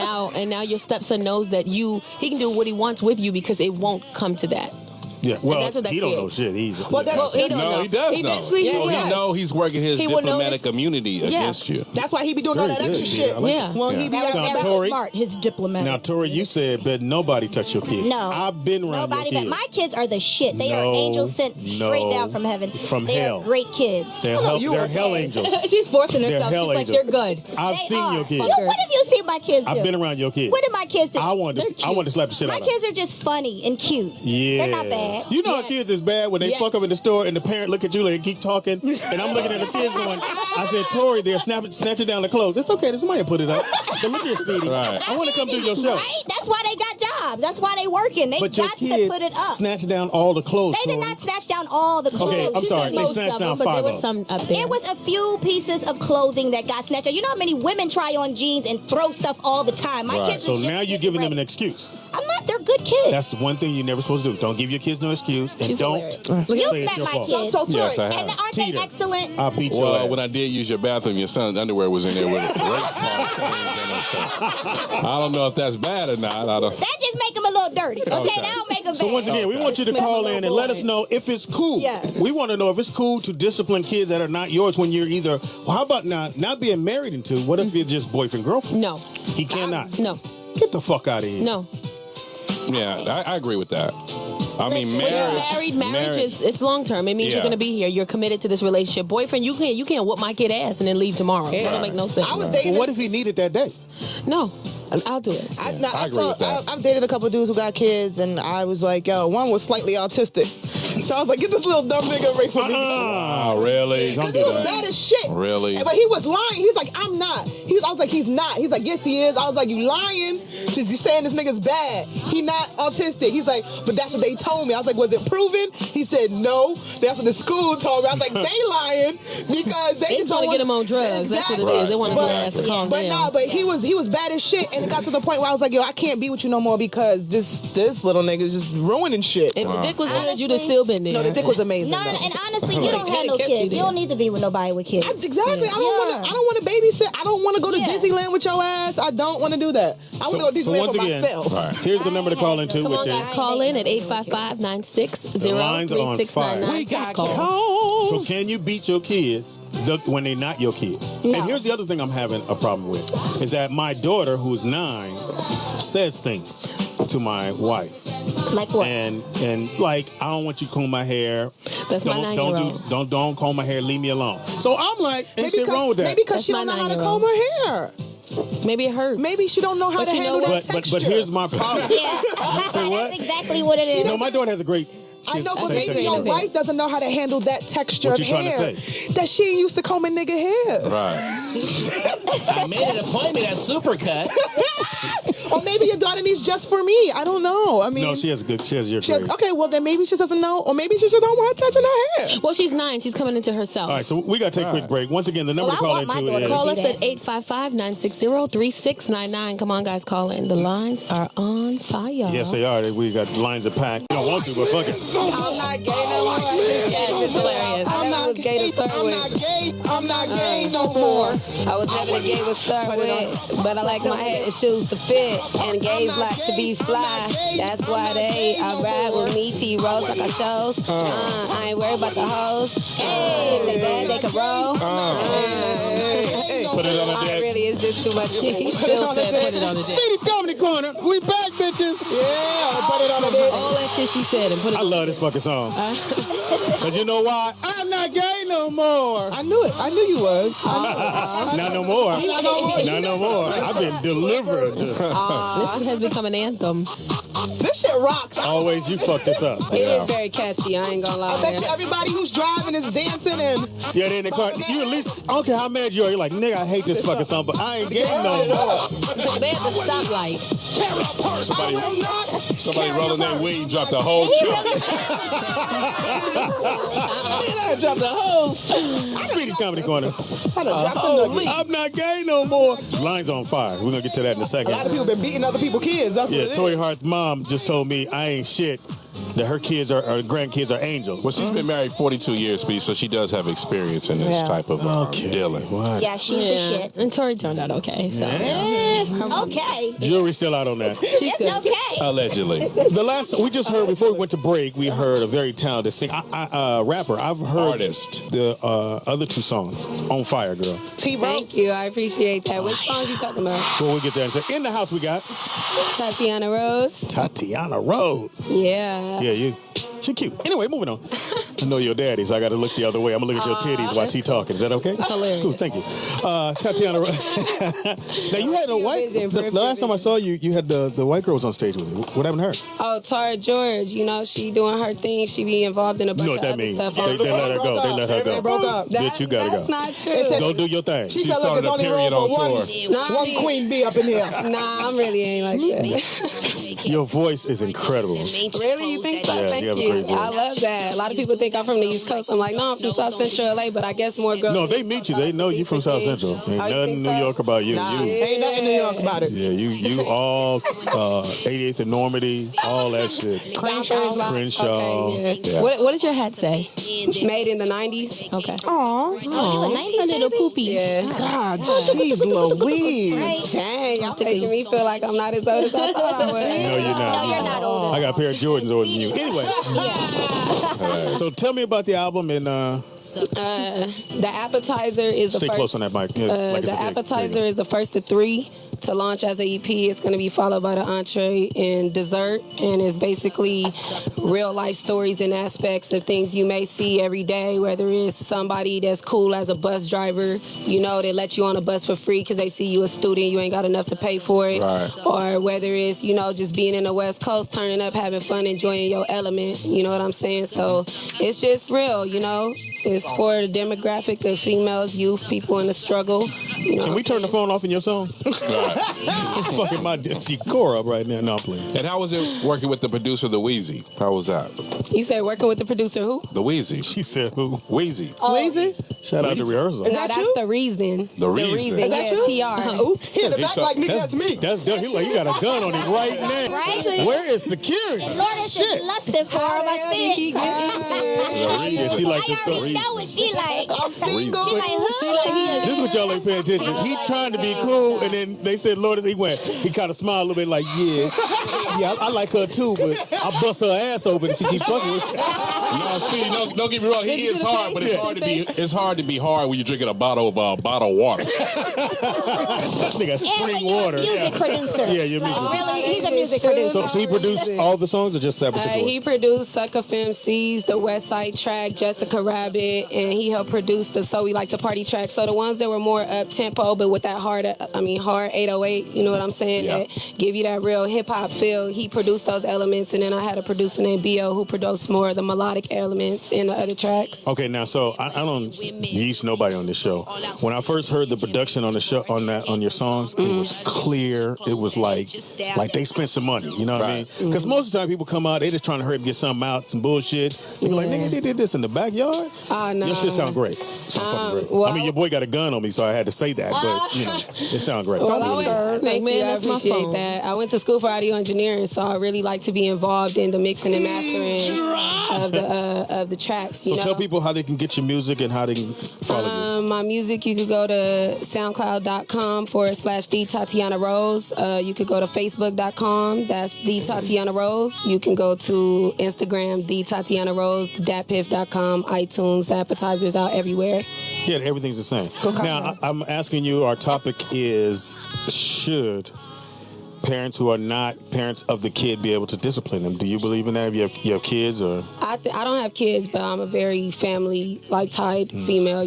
now your stepson knows that he can do what he wants with you because it won't come to that. Yeah. Well, that's what that he don't know creates. shit. He's Well, that's- He don't No, know. he does Eventually, know. he So will. he know he's working his He will know diplomatic this- immunity against you. That's why he be doing all that Very extra good. shit. Yeah, I like Yeah. Well, he be That was out very there. Tori. smart. His diplomat. Now, Tori, you said, but nobody touch your kids. No. I've been around Nobody, your but kids. my kids are the shit. They No, are angels sent straight no, down from heaven. from they hell. are great kids. They're hell angels. She's forcing They're herself. hell She's like, angels. they're good. I've They seen are. your kids. What have you seen my kids do? I've been around your kids. What did my kids do? I wanted to slap the shit My out of them. kids are just funny and cute. Yeah. They're not bad. You know how Yes. kids is bad when they Yes. fuck up in the store and the parent look at you and keep talking, and I'm looking at the kids going, I said, Tori, they're snatching down the clothes. It's okay, somebody put it up. But look here, Speedy. Right. I want to come through your show. Right? That's why they got jobs. That's why they working. They But your got to kids put it up. snatch down all the clothes. They did Tori. not snatch down all the clothes. Okay, I'm She sorry. said They most snatched of down them, but 5 there of was them. some up there. It was a few pieces of clothing that got snatched out. You know how many women try on jeans and throw stuff all the time? My Right. kids So is just now you're getting giving them an ready. excuse. I'm not. They're good kids. That's one thing you're never supposed to do. Don't give your kids no excuse, and She's don't hilarious. You've say it's met your my fault. kids. So, Tori, Yes, I have. And aren't they Teeter. excellent? I'll beat your Well, ass. when I did use your bathroom, your son's underwear was in there with rape stains in it. So I don't know if that's bad or not. I don't. That just make them a little dirty. Okay, Okay. that don't make them So bad. once again, we want you to call in and let us know if it's cool. Yes. We want to know if it's cool to discipline kids that are not yours when you're either. Well, how about not being married into? What if you're just boyfriend girlfriend? No, He cannot. no, Get the fuck out of here. no. Yeah, I agree with that. I mean, Listen, marriage. Marriage is it's long term. It means Yeah. you're gonna be here. You're committed to this relationship. Boyfriend, you can't whoop my kid ass and then leave tomorrow. That don't make no sense. I was But dating. what if he needed that day? No, I'll do it. I I agree with that. I've dated a couple dudes who got kids, and I was like, yo, one was slightly autistic. So I was like, get this little dumb nigga away from me. Oh, really? Because he was bad as shit. Really? But he was lying. He's like, I'm not. I was like, he's not. He's like, yes, he is. I was like, you lying? Just you saying this nigga's bad. He not autistic. He's like, but that's what they told me. I was like, was it proven? He said, no. That's what the school told me. I was like, they lying because they They just want to get him on drugs. That's what it is. They want his ass to calm But down. nah, but he was bad as shit, and it got to the point where I was like, yo, I can't be with you no more because this little nigga is just ruining shit. If the dick was good, Honestly, you'd have still been there. No, the dick was amazing. No, though. and honestly, you don't have It no kept you kids. You there. don't need to be with nobody with kids. Exactly. I Yeah. don't want to babysit. I don't want to go to Yeah. Disneyland with your ass. I don't want to do that. I want to go to Disneyland once for again, myself. here's the number to call into, Come which on, guys, is. call in at The lines are on 855-960-3699. fire. Just call. So can you beat your kids when they're not your kids? No. And here's the other thing I'm having a problem with is that my daughter, who's 9, says things to my wife. Like what? And like, I don't want you to comb my hair. That's my don't 9-year-old. don't comb my hair. Leave me alone. So I'm like, ain't shit wrong with that. Maybe because That's she my don't know how to 9-year-old. comb her hair. Maybe it hurts. Maybe she don't know how But to you know handle what? that texture. But here's my problem. Yeah. Say what? That's exactly what it is. No, my daughter has a great. I know, but same maybe texture. your wife doesn't know how to handle that texture What of you trying to hair. say? That she ain't used to combing nigga hair. Right. I made an appointment at Supercut. Or maybe your daughter needs just for me. I don't know. I mean, No, she has your she has, grade. okay, well, then maybe she just doesn't know, or maybe she just don't want her touching her hair. Well, she's 9. She's coming into herself. All right, so we got to take a quick break. Once again, the number Well, to I call want my into daughter is. to Call us see at 855-960-3699. Come on, guys, call in. The lines are on fire. Yes, they are. We got lines of packed. You don't want to, but fuck it. I'm not gay no more. It's hilarious. I never was gay to start with. I'm not gay no more. I was never gay to start with, but I like my hat and shoes to fit, and gays like to be fly. That's why I ride with me, T-Rose, like I shows. I ain't worried about the hoes. Hey, if they bad, they can roll. Put it on the It deck. really is just too much. He still said put it on the deck. Speedy's Comedy Corner. We back, bitches. Yeah, put it on the dick. All that shit she said and put it I love this fucking song. Because you know why? I'm not gay no more. I knew it. I knew you was. Not no more. Not no more. I've been delivered. This has become an anthem. This shit rocks. Always, you fucked this up. It is very catchy. I ain't gonna lie. I bet you everybody who's driving is dancing and Yeah, they in the car. You at least, I don't care how mad you are. You're like, nigga, I hate this fucking song, but I ain't getting no more. They at the stoplight. Somebody rolling that weed, dropped the whole chunk. Drop the whole. Speedy's Comedy Corner. I'm not gay no more. Line's on fire. We're gonna get to that in a second. a lot of people been beating other people's kids. That's what Yeah, it Tori is. Hart's mom just told me I ain't shit. That her kids are grandkids are angels. Well, she's been married 42 years, Speedy, so she does have experience in this type of dealing. What? Yeah, she's the shit. And Tori turned out okay. So Okay. Jury's still out on that. It's okay. Allegedly. The last we just heard before we went to break, we heard a very talented rapper. I've heard Artist. the other two songs. On Fire, girl. Thank you. I appreciate that. Which songs you talking about? Well, we'll get there. In the house we got Tatiana Rose. Tatiana Rose. Yeah. Yeah, you. She cute. Anyway, moving on. I know your daddy, so I got to look the other way. I'm going to look at your titties while she talking. Is that okay? Hilarious. Cool, thank you. Tatiana Rose. Now, you had a white... The last time I saw you, you had the white girls on stage with you. What happened to her? Oh, Tara George, you know, she doing her thing. She be involved in a bunch You know what of that other means. stuff. They let her go. They let her They go. broke up. Bitch, you got to That's go. not true. Go do your thing. She She said, look, started it's a only period room on for tour. one queen bee up in here. Nah, I'm really ain't like that. Your voice is incredible. Really? You think so? Yeah, Thank you have a you. great voice. I love that. A lot of people think I'm from the East Coast. I'm like, no, I'm from South Central LA, but I guess more girls. No, they meet you. They know you from South Central. Ain't Oh, you nothing think New so? York about you. Nah, You. ain't nothing in New York about it. Yeah, you all 88th and Normandy, all that shit. Crenshaw. Crenshaw. Okay, Yeah. what did your hat say? yeah. Made in the 90s. Okay. Aw. You a 90s A little baby? poopy. Yeah. God, jeez Louise. Dang, y'all making me feel like I'm not as old as I thought I was. No, you're not. No, you're not old. I got a pair of Jordans older than you. Anyway, so tell me about the album and The appetizer is the stay first. close on that mic. Yeah, like it's The a big- appetizer is the first of 3 to launch as a EP. It's going to be followed by the entree and dessert, and it's basically real life stories and aspects of things you may see every day. Whether it's somebody that's cool as a bus driver, you know, they let you on a bus for free because they see you a student, you ain't got enough to pay for it, Right. or whether it's, you know, just being in the West Coast, turning up, having fun, enjoying your element. You know what I'm saying? So it's just real, you know. It's for the demographic of females, youth, people in the struggle. You know. Can we turn the phone off in your song? It's fucking my decor up right now. No, please. And how was it working with the producer, the Wheezy? How was that? You said working with the producer who? The Wheezy. She said who? Wheezy. Weezy? Shout out to rehearsal. Is No, that that's you? the reason. The reason. Is that you? TR. Oops. He in the back like, nigga, that's me. That's he like you got a gun on him right now. Right? Where is security? Lourdes is lusting for him. I see it. Yeah, she like I this already stuff. know what she like. I'm single. She like, who? This is what y'all ain't paying attention. He trying to be cool, and then they said, Lourdes, he kind of smiled a little bit like, yeah, I like her too, but I bust her ass open and she keep fucking with me. No, Speedy, don't get me wrong. He is hard, but it's hard to be hard when you're drinking a bottle of bottled water. Nigga, spring water. Music producer. Yeah, you're music. Really? He's a music producer. So he produced all the songs or just that particular He produced Sucker FMC's, the West Side track, Jessica Rabbit, and he helped produce the So We Like to Party track. So the ones that were more up tempo, but with that hard 808, you know what I'm saying? Yeah. That give you that real hip hop feel. He produced those elements, and then I had a producer named B.O. who produced more of the melodic elements in the other tracks. Okay, now so I don't yeast nobody on this show. When I first heard the production on the show on your songs, it was clear. It was like they spent some money. You know what I mean? Because most of the time people come out, they just trying to hurry up and get something out, some bullshit. You be like, nigga, they did this in the backyard. No. Your shit sound great. Sound fucking great. well, I mean, your boy got a gun on me, so I had to say that. But you know, it sound great. Well, Like, man, I that's my appreciate phone. that. I went to school for audio engineering, so I really like to be involved in the mixing and mastering of the tracks. So tell people how they can get your music and how they can follow you. My music, you could go to soundcloud.com/the Tatiana Rose. You could go to facebook.com. That's the Tatiana Rose. You can go to Instagram, the Tatiana Rose, datpiff.com, iTunes. The appetizer's out everywhere. Yeah, everything's the same. Now, I'm asking you, our topic is, should parents who are not parents of the kid be able to discipline them. Do you believe in that? If you have kids or? I don't have kids, but I'm a very family tied female,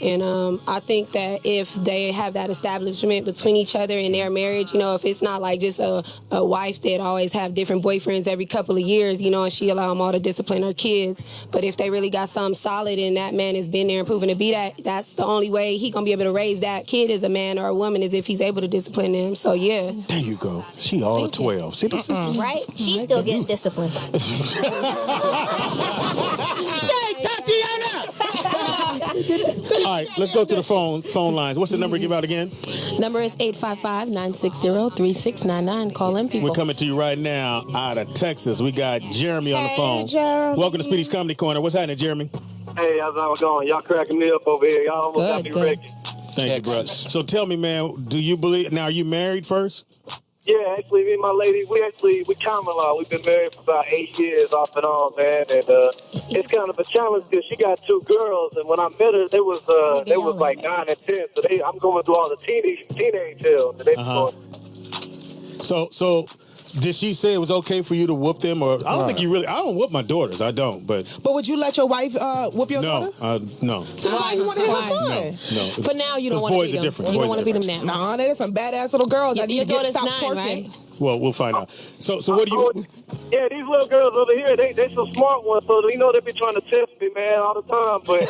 and I think that if they have that establishment between each other in their marriage, if it's not like just a wife that always have different boyfriends every couple of years, and she allow them all to discipline her kids, but if they really got something solid and that man has been there and proven to be that's the only way he gonna be able to raise that kid as a man or a woman is if he's able to discipline them. So yeah. There you go. She all of 12. See, this is Right? She's still getting disciplined. Say, Tatiana! All right, let's go to the phone lines. What's the number give out again? Number is 855-960-3699. Call in, people. We're coming to you right now out of Texas. We got Jeremy on the phone. Jeremy. Welcome to Speedy's Comedy Corner. What's happening, Jeremy? Hey, how's it going? Y'all cracking me up over here. Y'all almost got me wrecked. Thank you, brother. So tell me, man, do you believe, now are you married first? Yeah, actually, me and my lady, we common law. We've been married for about 8 years off and on, man. And it's kind of a challenge because she got 2 girls. And when I met her, they was like 9 and 10. So I'm going through all the teenage tales. And they So did she say it was okay for you to whoop them? Or I don't think you really, I don't whoop my daughters. I don't, but would you let your wife whoop your daughter? No. So why you want to have fun? No. For now, you don't want to boys beat are them. different. You Boys don't want are to beat them now. Nah, there's some badass little girls that Your need to daughter's stop 9, twerking. right? Well, we'll find out. So what do you? Yeah, these little girls over here, they some smart ones. So they be trying to test me, man, all the time. But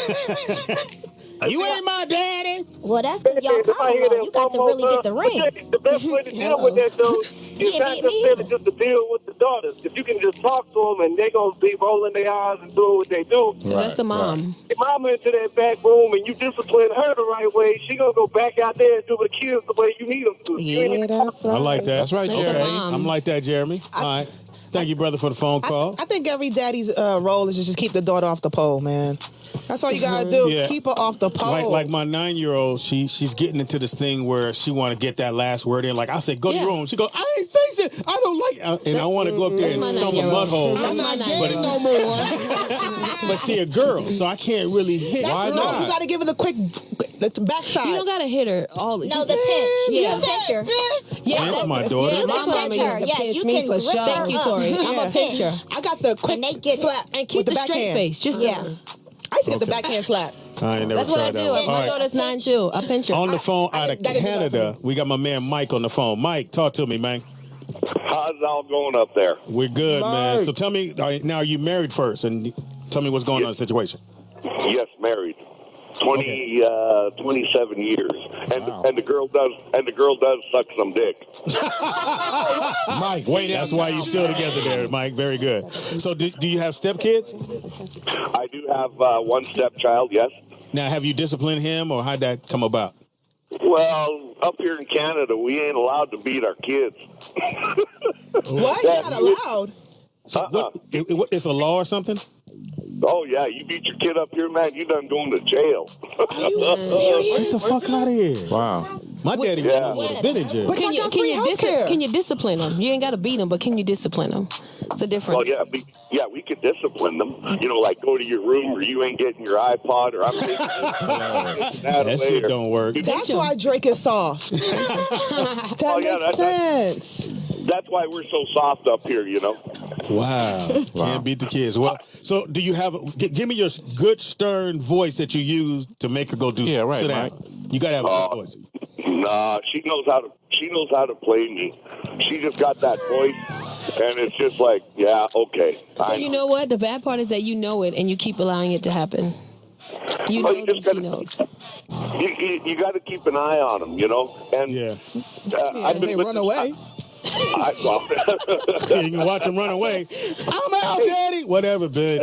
you ain't my daddy. Well, that's because y'all common law. You got to really get the ring. The best way to deal with that, though, is not necessarily just to deal with the daughters. If you can just talk to them and they're going to be rolling their eyes and doing what they do. That's the mom. If mama into that back room and you discipline her the right way, she going to go back out there and do the kids the way you need them to. Yeah, that's right. I like that. That's right, That's Jeremy. the mom. I'm like that, Jeremy. All right. Thank you, brother, for the phone call. I think every daddy's role is just keep the daughter off the pole, man. That's all you gotta do. Yeah. Keep her off the pole. Like my 9-year-old, she's getting into this thing where she want to get that last word in. Like I say, go to your room. She goes, I ain't say shit. I don't like it. And I want to go up there and stomp a mud hole. I'm not gay But no more. But she a girl, so I can't really hit. Why not? You gotta give her the quick backside. You don't gotta hit her all the No, the pinch. Yeah. The pincher. Yeah, Pinch that's my daughter. Yeah, You my can mama pinch used her. to Yes, pinch you me can for sure. grip her Thank you, up. Tori. Yeah. I'm a pincher. I got the quick And they get slap And keep with the the straight backhand. face. Just Yeah. I used to get the backhand slap. I ain't never That's what I tried do. that one. My All right. daughter's 9 too. I pinch her. On the phone out of that is Canada, we got my man Mike on the phone. Mike, talk to me, man. How's it all going up there? We're good, man. So tell me, now are you married first? And tell me what's going on in the situation. Yes, married. 27 years, and the girl does suck some dick. Mike, wait, that's why you're still together there, Mike. Very good. So do you have stepkids? I do have one stepchild. Yes. Now, have you disciplined him, or how'd that come about? Well, up here in Canada, we ain't allowed to beat our kids. What? You're not allowed? So it's a law or something? Oh yeah, you beat your kid up here, man. You done going to jail. Are you serious? Get the fuck out of here. Wow. My daddy would have been in jail. But Can y'all you, got can, free you healthcare. can you discipline them? You ain't got to beat them, but can you discipline them? It's a difference. Well, we could discipline them. Like go to your room, or you ain't getting your iPod, or I'm taking That shit don't work. That's why Drake is soft. That makes sense. That's why we're so soft up here, Wow. Can't beat the kids. Well, so do you have? Give me your good stern voice that you use to make her go do. Yeah, right, sit down. Mike. You gotta have a good voice. Nah, she knows how to play me. She just got that voice, and it's just like, yeah, okay. But you know what? The bad part is that you know it and you keep allowing it to happen. You know that she knows. You got to keep an eye on them, And I've been They run away. You can watch him run away. I'm out, daddy. Whatever, bitch.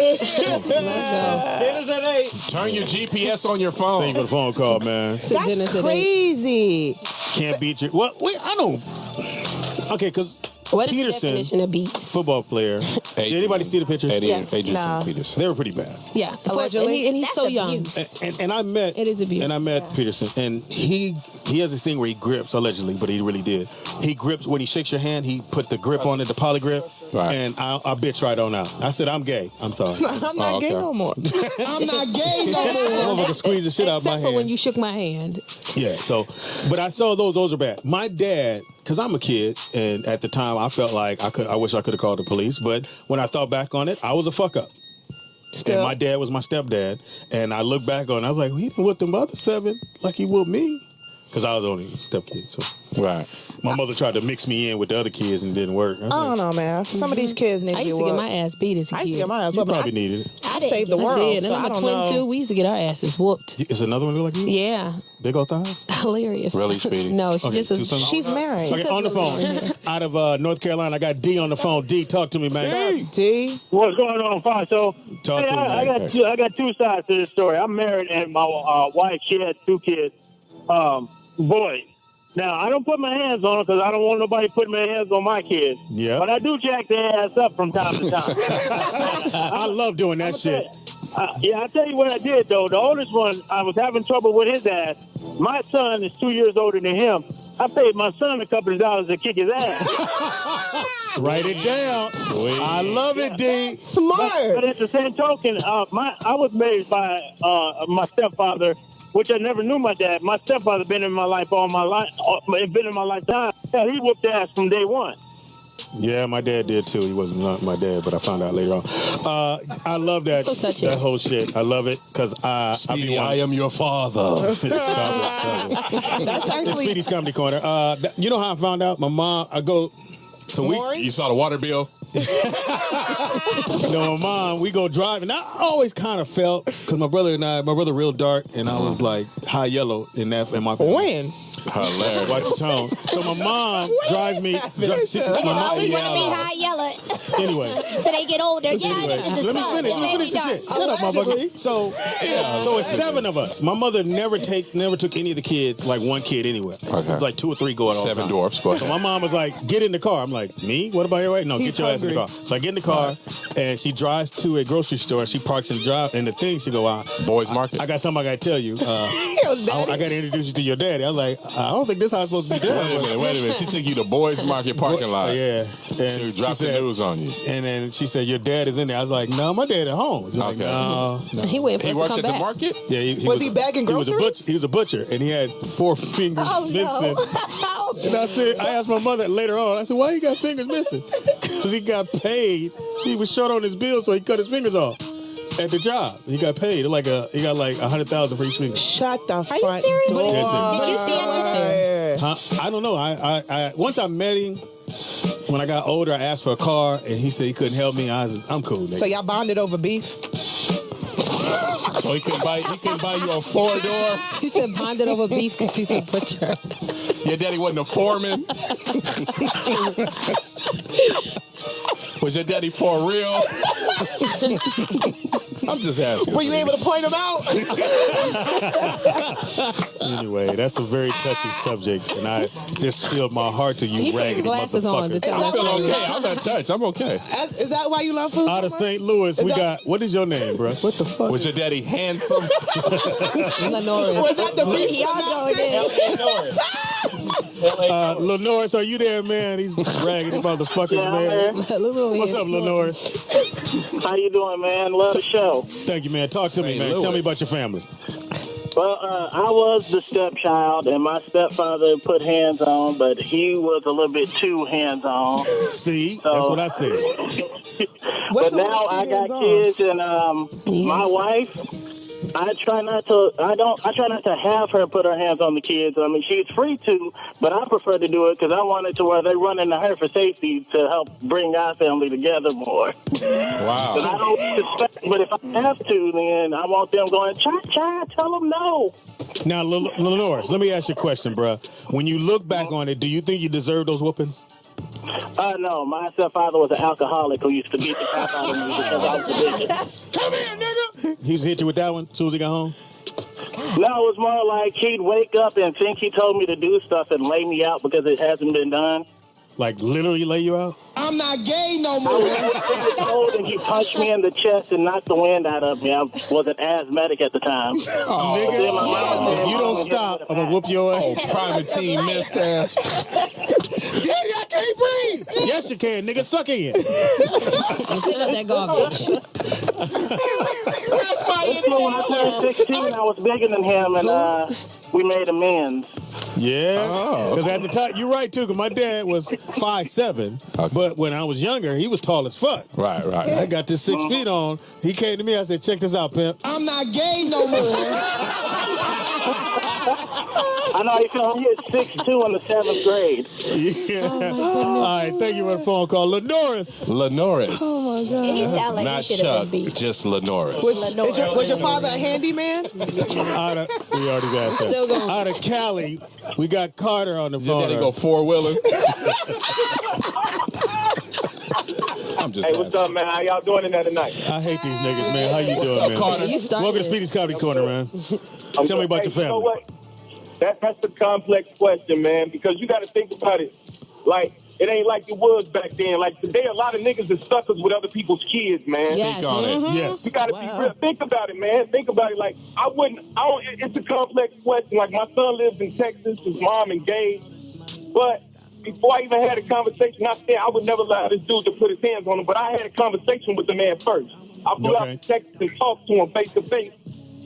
Turn your GPS on your phone. Thank you for the phone call, man. That's crazy. Can't beat you. Well, wait, I don't. Okay, because What is Peterson, the definition of beat? football player. Did anybody see the pictures? Yes. Adrian Peterson. They were pretty bad. Yeah, Allegedly. and he's That's so young. abuse. And I met It is abuse. And I met Peterson, and he has this thing where he grips, allegedly, but he really did. He grips when he shakes your hand. He put the grip on it, the poly grip, Right. and I bitch right on out. I said, I'm gay. I'm sorry. I'm not gay okay. no more. I'm not gay no more. I'm gonna squeeze the shit out of my Except for hand. when you shook my hand. Yeah. So, but I saw those. Those are bad. My dad because I'm a kid, and at the time I felt like I wish I could have called the police, but when I thought back on it, I was a fuck up. Still. And my dad was my stepdad, and I look back on it, I was like, well, he didn't whip them other 7 like he whooped me. Because I was the only stepkid, so. Right. My mother tried to mix me in with the other kids and it didn't work. I don't know, man. Some of these kids need I used to get my ass beat as a kid. I used to get my ass You whooped. probably needed it. I saved the world. I did. So And I'm I a don't twin know. too. We used to get our asses whooped. Is another one like you? Yeah. Big old thighs? Hilarious. Really, Speedy? No, she's Okay, just She's married. Okay, on the phone. Out of North Carolina, I got D on the phone. D, talk to me, man. D. What's going on, Foxxhole? Talk to me, I man. got 2 sides to this story. I'm married, and my wife, she had 2 kids, boys. Now, I don't put my hands on them because I don't want nobody putting their hands on my kids. Yeah. But I do jack their ass up from time to time. I love doing that shit. I'll tell you what I did, though. The oldest one, I was having trouble with his ass. My son is 2 years older than him. I paid my son a couple of dollars to kick his ass. Write it down. I love it, D. Smart. But at the same token, I was raised by my stepfather, which I never knew my dad. My stepfather been in my life all my life, been in my lifetime. Yeah, he whooped ass from day one. Yeah, my dad did too. He wasn't not my dad, but I found out later on. I love that that whole shit. I love it because Speedy, I am your father. Stop it. That's actually Speedy's Comedy Corner. You know how I found out? My mom, I go to You saw the water bill? my mom, we go driving. I always kind of felt, because my brother real dark, and I was like high yellow in my family. when? Hilarious. Watch the tone. So my mom drives me. Niggas always want to be high yellow. Anyway. So they get older. Yeah, Anyway, it's the let me sun. finish. Let me finish this shit. Shut up, motherfucker. So it's 7 of us. My mother never took any of the kids, like one kid anywhere. Okay. It was like 2 or 3 going all the 7 time. dwarfs. Go ahead. So my mom was like, get in the car. I'm like, me? What about your way? No, get your ass in the car. So I get in the car, and she drives to a grocery store. She parks in the drive, and the thing, she go, Boys Market. I got something I got to tell you. I got to introduce you to your daddy. I was like, I don't think this is how it's supposed to be done. Wait a minute. She took you to Boys Market parking lot. Yeah. And To drop the news on you. And then she said, your dad is in there. I was like, no, my dad at home. She's like, Okay. no. He waiting for He us to worked come at the back. market? Yeah, he Was he bagging groceries? He was a butcher, and he had 4 fingers missing. Oh, And I asked my mother later on, I said, why you got fingers missing? Because he got paid. He was short on his bill, so he cut his fingers off at the job. He got paid. He got like $100,000 for each finger. Shut the Are you front serious? door. Did you see it? Huh? I don't know. I once I met him, when I got older, I asked for a car, and he said he couldn't help me. I'm cool, nigga. So y'all bonded over beef? So he couldn't buy you a 4-door? He said bonded over beef because he's a butcher. Your daddy wasn't a foreman? Was your daddy for real? I'm just asking. Were you able to point him out? Anyway, that's a very touchy subject, and I just spilled my heart to He you, put his raggedy glasses on to motherfucker. tell I us. feel okay. I'm not touched. I'm okay. Is that why you love food? Out of so much? St. Louis, we that- got, what is your name, bro? What the fuck? Was your daddy handsome? Lenore. Was that the beef? Y'all going there. Lil Norris, are you there, man? These raggedy motherfuckers, man. What's up, Lil Norris? How you doing, man? Love the show. Thank you, man. Talk to me, St. man. Tell me Louis. about your family. Well, I was the stepchild, and my stepfather put hands on, but he was a little bit too hands-on. See? That's what I said. What's But the now I got kids, and my wife, I try not to have her put her hands on the kids. I mean, she's free to, but I prefer to do it because I want it to where they run into her for safety to help bring our family together more. Wow. But I don't expect, but if I have to, then I want them going, cha-cha, tell them no. Now, Lil Norris, let me ask you a question, bro. When you look back on it, do you think you deserve those whoopings? No, my stepfather was an alcoholic who used to beat the crap out of me because I was the biggest. Come here, nigga! He used to hit you with that one as soon as he got home? No, it was more like he'd wake up and think he told me to do stuff and lay me out because it hasn't been done. Like, literally lay you out? I'm not gay no I more. was 6 years old and he punched me in the chest and knocked the wind out of me. I was an asthmatic at the time. Nigga, if you don't stop, I'm gonna whoop your ass. Private team missed ass. Daddy, I can't breathe! Yes, you can, nigga. Suck in. Take out that garbage. When I turned 16, I was bigger than him and we made amends. Yeah, because at the time, you're right too. Because my dad was 5'7", but when I was younger, he was tall as fuck. Right. I got this 6 feet on. He came to me. I said, "Check this out, pimp. I'm not gay no more." I know you can hit 6'2" in the 7th grade. Yeah. All right, thank you for the phone call, Lourdes. Oh my God. He sound like Not he should have Chuck, been beat. just Lourdes. Was your father a handyman? We already got Still that. going. Out of Cali, we got Carter on the Your phone. daddy go 4-wheeler. I'm just Hey, what's up, man? How y'all doing in there tonight? I hate these niggas, man. How you doing, up, man? Carter? You started Welcome to it. Speedy's Comedy Corner, man. Tell me about your family. You know what? That's the complex question, man, because you got to think about it. Like, it ain't like it was back then. Like, today, a lot of niggas are suckers with other people's kids, man. Yes. Speak on it. Yes. You got to be real. Think about it, man. Think about it. Like, it's a complex question. Like, my son lives in Texas. His mom engaged. But before I even had a conversation, not saying I would never allow this dude to put his hands on him, but I had a conversation with the man first. I flew out to Texas and talked to him face to face,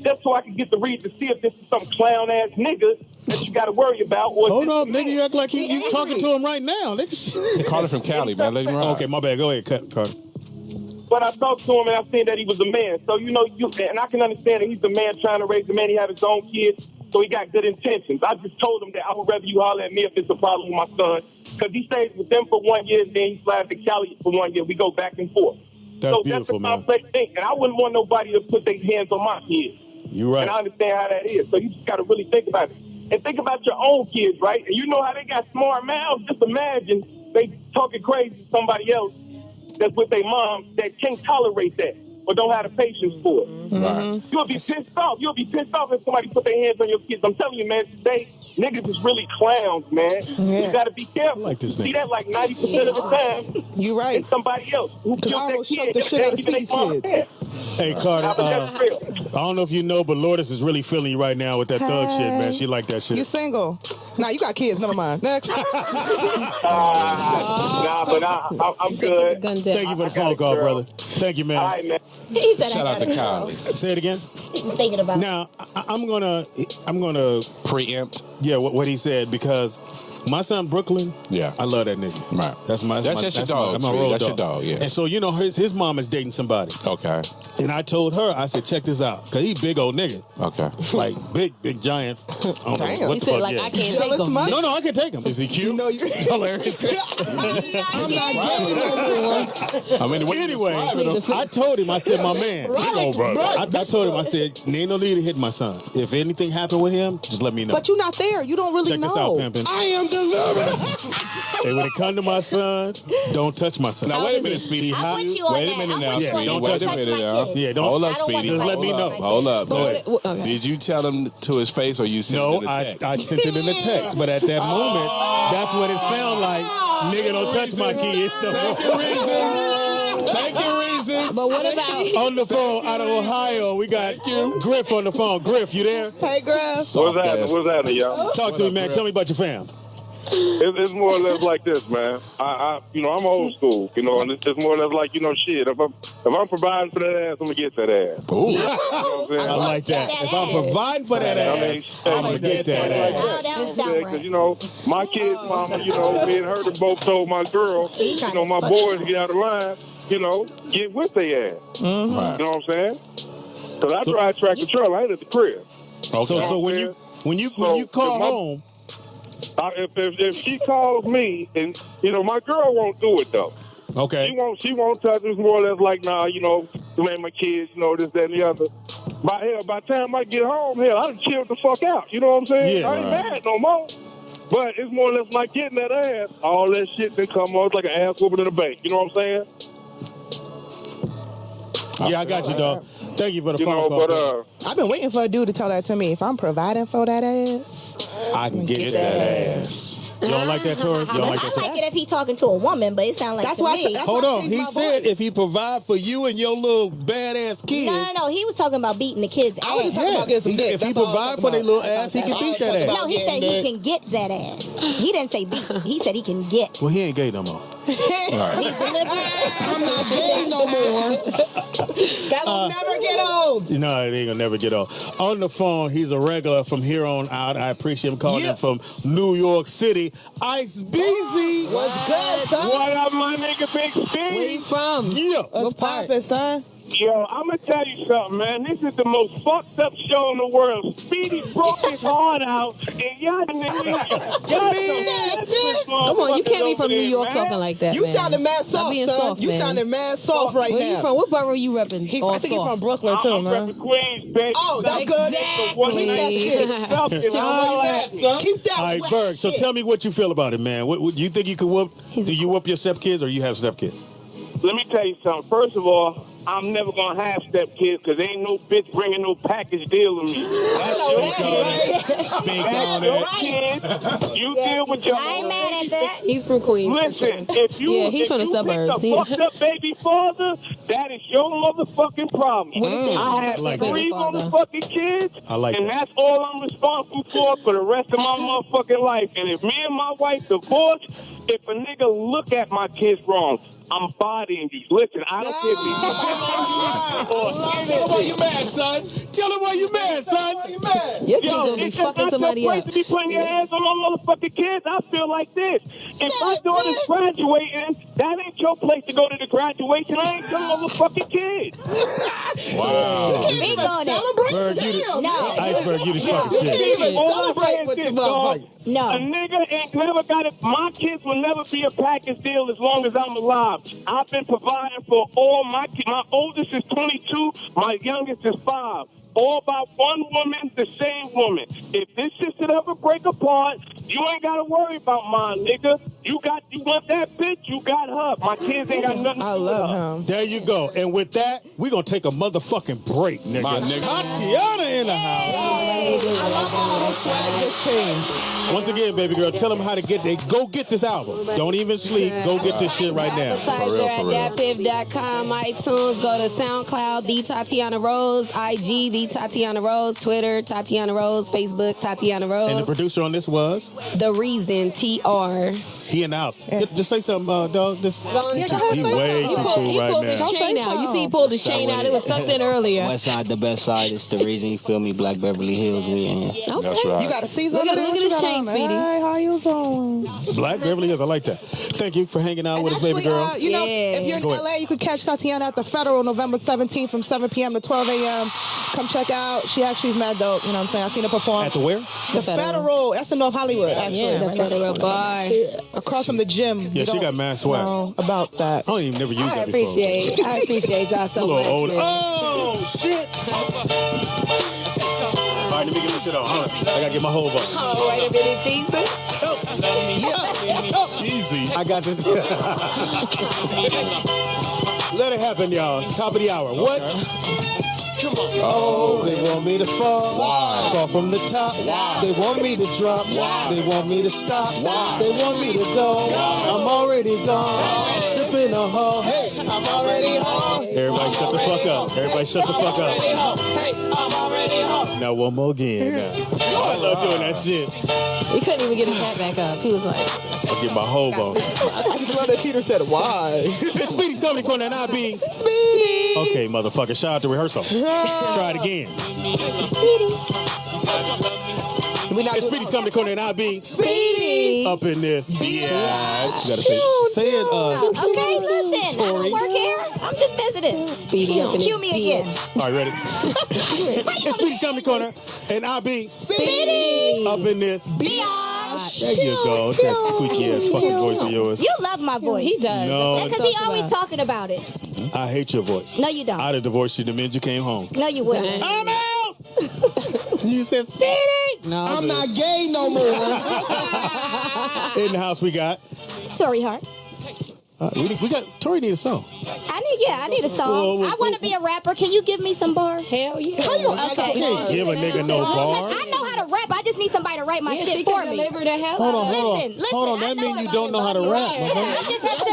just so I could get the read to see if this is some clown ass nigga that you got to worry about. Or Hold up, nigga. You act like you talking to him right now. Nigga. Calling from Cali, man. Let him ride. Okay, my bad. Go ahead, Carter. But I talked to him and I seen that he was a man. So, and I can understand that he's a man trying to raise a man. He had his own kids, so he got good intentions. I just told him that I would rather you holler at me if it's a problem with my son. Because he stays with them for 1 year, then he flies to Cali for 1 year. We go back and forth. That's beautiful, man. That's a complex thing. And I wouldn't want nobody to put their hands on my kids. You're right. And I understand how that is. So you just got to really think about it. And think about your own kids, right? And you know how they got smart mouths. Just imagine they talking crazy to somebody else that's with their mom that can't tolerate that or don't have the patience for it. Right. You'll be pissed off. You'll be pissed off if somebody put their hands on your kids. I'm telling you, man, today, niggas is really clowns, man. You got to be careful. I like this You see nigga. that like 90% of the time. You right. It's somebody else who Because I killed almost that choked kid. the shit out of Even they Speedy's mom kids. dead. Hey, Carter. That's real. I don't know if you know, but Lourdes is really feeling you right now with that thug shit, man. She like that shit. You single? Nah, you got kids. Never mind. Next. Nah, but I'm good. Thank you for the phone call, brother. Thank you, man. All right, man. He said Shout I out to got Cali. Say it again. He was thinking about it. Now, I'm gonna Preempt. what he said, because my son Brooklyn, Yeah. I love that nigga. Right. That's your dog, That's my Speedy. road That's dog. your dog, yeah. And so his mom is dating somebody, Okay. and I told her, I said, check this out, cause he big old nigga, Okay. like big giant. I don't know Damn. what He the said, fuck, like, yeah. I can't Tell take us him. much. No, I can take him. Is he cute? No, you. Hilarious. I'm not gay no more. I mean, the way you Anyway, describing him. I told him, I said, my man. I told him, I said, ain't no need to hit my son. If anything happened with him, just let me know. But you're not there. You don't really Check know. this out, pimpin'. I am delivered. Hey, when it come to my son, don't touch my son. Now, wait a minute, Speedy. I'm with you on Wait a that. minute I'm now. with you on Yeah, that. don't Don't touch touch it, my y'all. kids. Yeah, don't. Hold up, I don't want Speedy. Just let nobody me know. touching my Hold kids. up. But Go what ahead. it- okay. Did you tell him to his face, or you sent No, him the text? I sent it in a text, but at that moment, that's when it sound like, nigga, don't touch my kids. Thank you, reasons. Thank you, reasons. But what about On the phone out of Ohio, we got Griff on the phone. Griff, you there? Hey, Griff. Soft ass. What's happening, y'all? Talk to me, man. Tell me about your fam. It's more or less like this, man. I'm old school, and it's more or less like, shit. If I'm providing for that ass, I'm gonna get that ass. Ooh. You know what I'm I saying? like that. If I'm providing for that ass, I'm going to get that Oh, ass. that don't sound right. Because, my kids' mama, me and her both told my girl, my boys get out of line, get with their ass. Right. You know what I'm saying? Because I drive tractor trailer, I ain't at the crib. Okay. So when you call home, If she calls me, and my girl won't do it though. okay. She won't touch us. More or less like, nah, man, my kids, this, that, and the other. By the time I get home, I done chilled the fuck out. You know what I'm saying? Yeah, I ain't mad no more. But it's more or less like getting that ass. All that shit then come on. It's like an ass whooping in the bank. You know what I'm saying? Yeah, I got you, dog. Thank you for the phone call. But I've been waiting for a dude to tell that to me. If I'm providing for that ass, I can get that ass. You don't like that, Tori? You don't like I that? like it if he's talking to a woman, but it sounds like That's to why I me. said- that's Hold why I on. changed He my said voice. if he provide for you and your little badass kids. No. He was talking about beating the kids' I was just ass. talking about getting some dick. If he That's all I was provide talking for their about. little ass, he can beat that ass. No, he said he can get that ass. He didn't say beat. He said he can get. Well, he ain't gay no more. He's delivered. I'm not gay no more. That will never get old. No, it ain't gonna never get old. On the phone, he's a regular from here on out. I appreciate him calling in from New York City. Ice Beezy. What's good, son? What up, my nigga Big Speedy? Where you from? Yeah. What's poppin', son? Yo, I'm gonna tell you something, man. This is the most fucked up show in the world. Speedy broke his heart out, and y'all niggas, Come on, you can't be from New York talking like that, You man. sounded mad Stop soft, being son. soft, You man. sounded mad soft right Where now. you from? What borough you repping? I think he's from Brooklyn, too, I'm man. from Queens, bitch. Oh, that's good. Exactly. Keep that shit. Keep that All right, wet Berg. So shit. tell me what you feel about it, man. What you think you could whoop? Do you whoop your stepkids or you have stepkids? Let me tell you something. First of all, I'm never gonna have stepkids because ain't no bitch bringing no package deal to me. That's your kid. Speak on That's your it. kid. You deal with your I ain't mad at that. He's from Queens. Listen, for sure. if you Yeah, he's if from the you suburbs. pick a fucked up baby father, that is your motherfucking problem. I have like three that. motherfucking kids, I like and that. that's all I'm responsible for the rest of my motherfucking life. And if me and my wife divorce, if a nigga look at my kids wrong, I'm bodying you. Listen, I don't care if Tell him why you mad, son. Tell him why you mad, son. Your kid Yo, gonna be it's just fucking not somebody your up. place to be putting your hands on my motherfucking kids. I feel like this. If my daughter's graduating, that ain't your place to go to the graduation. I ain't your motherfucking kid. Wow. Speak on it. Berg, you the, No. Iceberg, you the fucking shit. All I'm saying is with this, the dog. motherfucker. No. A nigga ain't never got it. My kids will never be a package deal as long as I'm alive. I've been providing for all my kids. My oldest is 22. My youngest is 5. All about one woman, the same woman. If this shit should ever break apart, you ain't got to worry about mine, nigga. You want that bitch, you got her. My kids ain't got nothing to I do with love her. him. There you go. And with that, we're going to take a motherfucking break, nigga. My nigga. Tatiana in the house. I love how the swag just changed. Once again, baby girl, tell them how to get there. Go get this album. Don't even sleep. Go get this shit right now. Advertiser at datpiff.com, iTunes, go to SoundCloud, The Tatiana Rose, IG, The Tatiana Rose, Twitter, Tatiana Rose, Facebook, Tatiana Rose. And the producer on this was? The Reason, TR. He in the house. Just say something, dog. He He way too cool He right pulled his now. chain out. You see he pulled his chain out. It was tucked in earlier. West side, the best side. It's the reason, you feel me? Black Beverly Hills, we in here. Okay. That's right. You got a season. Look at his chain, Speedy. Hey, how you doing? Black Beverly Hills, I like that. Thank you for hanging out with us, baby Actually, girl. you know, Yeah. if you're in Go ahead. LA, you could catch Tatiana at the Federal November 17th from 7 p.m. to 12 a.m. Come check out. She actually is mad dope. You know what I'm saying? I've seen her perform. At the where? The Federal. That's in North Hollywood, actually. Yeah, The Federal Bar. Across from the gym. Yeah, she got mad swag. Know about that. I don't even never use I that before. appreciate y'all so A little much, old. man. Oh, shit. All right, let me get my shit on. Hold on. I got to get my whole button. Oh, wait a minute, Jesus. Easy. I got this. Let it happen, y'all. Top of the hour. What? Oh, they want me to fall. Fall from the top. They want me to drop. They want me to stop. They want me to go. I'm already gone. Sipping a hoe. Hey, I'm already home. Everybody shut the fuck up. Everybody shut the fuck up. Hey, I'm already home. Now one more again. Now. I love doing that shit. He couldn't even get his hat back up. He was like, I'll get my hobo. I just love that Teeter said, why? It's Speedy's Comedy Corner and I be Speedy! okay, motherfucker. Shout out to rehearsal. Try it again. We not It's Speedy's Comedy Corner and I be Speedy! up in this. Yeah. You gotta say it. Okay, listen. I Tori. don't work here. I'm just visiting. Speedy up in Cue me again. All right, ready? It's Speedy's Comedy Corner and I be Speedy. up in this. Biatch. There you go. That squeaky ass fucking voice of yours. You love my voice. he does. No. That's what Because he talks always about. talking about it. I hate your voice. No, you don't. I'd have divorced you the minute you came home. No, you wouldn't. Dang. I'm out! You said Speedy! No, I'm not gay no more. In the house we got. Tori Hart. We got Tori need a song. I need a song. I want to be a rapper. Can you give me some bars? Hell yeah. How you okay. Give a nigga no bar. I know how to rap. I just need somebody to write my Yeah, shit she for can me. deliver the hell Hold out on, of it. hold on. Listen, Hold on, I that know means you about don't know how to rap. Yeah, I just have to,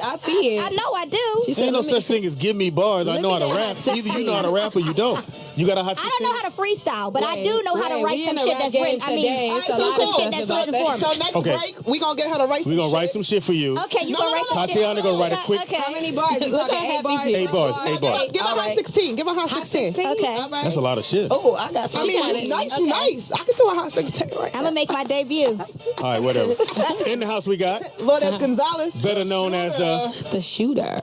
I see it. I know I do. She said, Ain't no let me- such thing as give me bars. I know how to me rap. get Either you know how to rap or you don't. You got a hot 16? I don't know how to freestyle, but I do know how to write we some in a shit rap that's game written. I mean, today. It's a lot some of shit stuff that's about written that. for me. So next Okay. break, we gonna get her to write some We're going to write some shit for you. Okay, you gonna write some shit? Tatiana going to write a quick... Okay. How many bars? You talking 8 bars? 8 bars. 8 bars. Give her hot 16. Give her hot 16. Okay. That's a lot of shit. Oh, I got I some. mean, you nice. I can do a hot 16 right I'm now. gonna make my debut. All right, whatever. In the house we got, Lourdes Gonzales. better known as The shooter.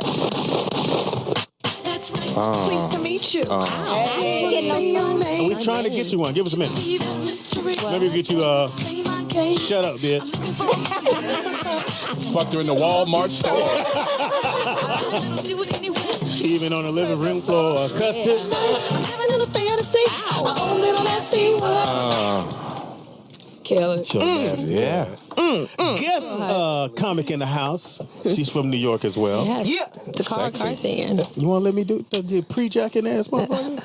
Pleased to meet you. We're trying to get you one. Give us a minute. Maybe we'll get you, shut up, bitch. Fucked her in the Walmart store. Even on the living room floor, custard. Kill it. So nasty. Yeah. Guest comic in the house. She's from New York as well. Yes. Yeah. The car thing. You want to let me do the pre-jacking ass motherfucker?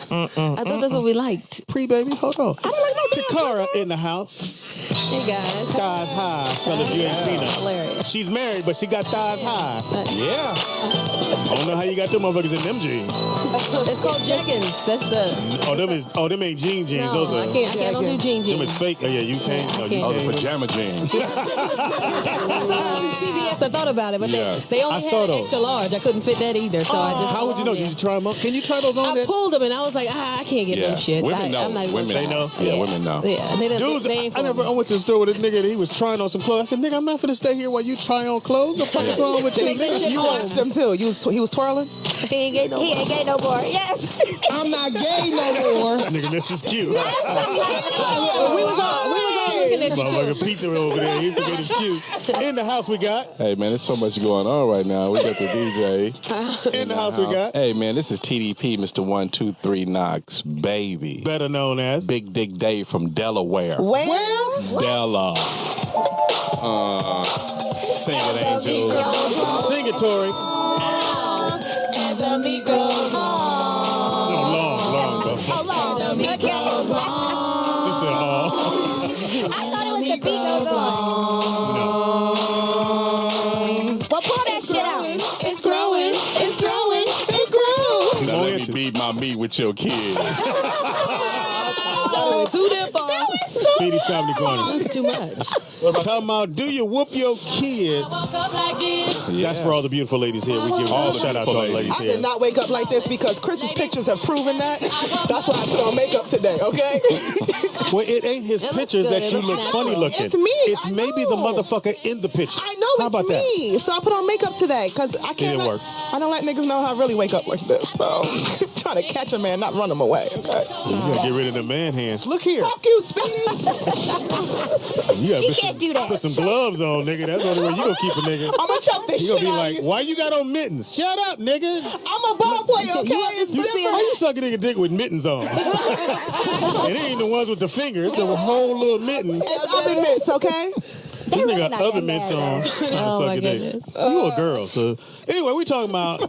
I thought that's what we liked. Pre-baby? Hold on. I don't like no Takara in the house. Hey guys. Thighs high. Fellas, you ain't seen her. Hilarious. She's married, but she got thighs high. Yeah. I don't know how you got them motherfuckers in them jeans. It's called jeggings. That's the. Them ain't jean jeans. No, Those are. I can't. I don't do jean Them jeans. is fake. Oh yeah, you can't. No, you Those are can't. pajama jeans. I saw those in CVS. I thought about it, but Yeah. they I only saw had an those. extra large. I couldn't fit that either, so I just. How would you know? Did you try them on? Can you try those on I there? pulled them and I was like, I can't get Yeah. them shits. Women know. I'm not even Women They know. Yeah, women know. Yeah, they don't. Dudes, They ain't I went to the store with this nigga and he was trying on some clothes. I said, nigga, I'm not finna stay here while you try on clothes. The fuck is wrong with you? Take that shit You home. watched him too. He was twirling. He ain't gay no He more. ain't gay no more. Yes. I'm not gay no more. Nigga, this is cute. We was all looking at you too. Motherfucker pizza over there. He forget his cue. In the house we got. Hey man, there's so much going on right now. We got the DJ. In the house we got. Hey man, this is TDP, Mr. 123 Knox, baby. Better known as. Big Dick Dave from Delaware. Well, Della. Sing it, Angel. Sing it, Tori. No, long, bro. Oh, long. Okay. She said, oh. I thought it was the beat goes on. Well, pull that shit out. it's growing. It's growing. It's growing. Now let me beat my meat with your kids. Too damn far. Speedy's Comedy Corner. That's too much. Talking about, do you whoop your kids? That's for all the beautiful ladies here. We give all a shout out to all the ladies I here. did not wake up like this because Chris's pictures have proven that. That's why I put on makeup today, okay? Well, it ain't his looks pictures good. that It you looks look nice. funny looking. It's me. It's I maybe the know. motherfucker in the picture. I know How it's about that? me. So I put on makeup today because I can't. didn't work. I don't let niggas know how I really wake up like this. So trying to catch a man, not run him away, okay? You gotta get rid of the man hands. Look here. Fuck you, Speedy. You gotta She can't do that. put some gloves on, nigga. That's the only way you gonna keep a nigga. I'm gonna choke this You shit gonna be out like, of you. why you got on mittens? Shut up, nigga. I'm a ball player, okay? It's different. How you suck a nigga dick with mittens on? And it ain't the ones with the finger. It's a whole little mitten. It's oven mitts, okay? This really nigga not got other that mitts bad, on. Trying to Oh, suck my a dick. goodness. You a girl, so anyway, we talking about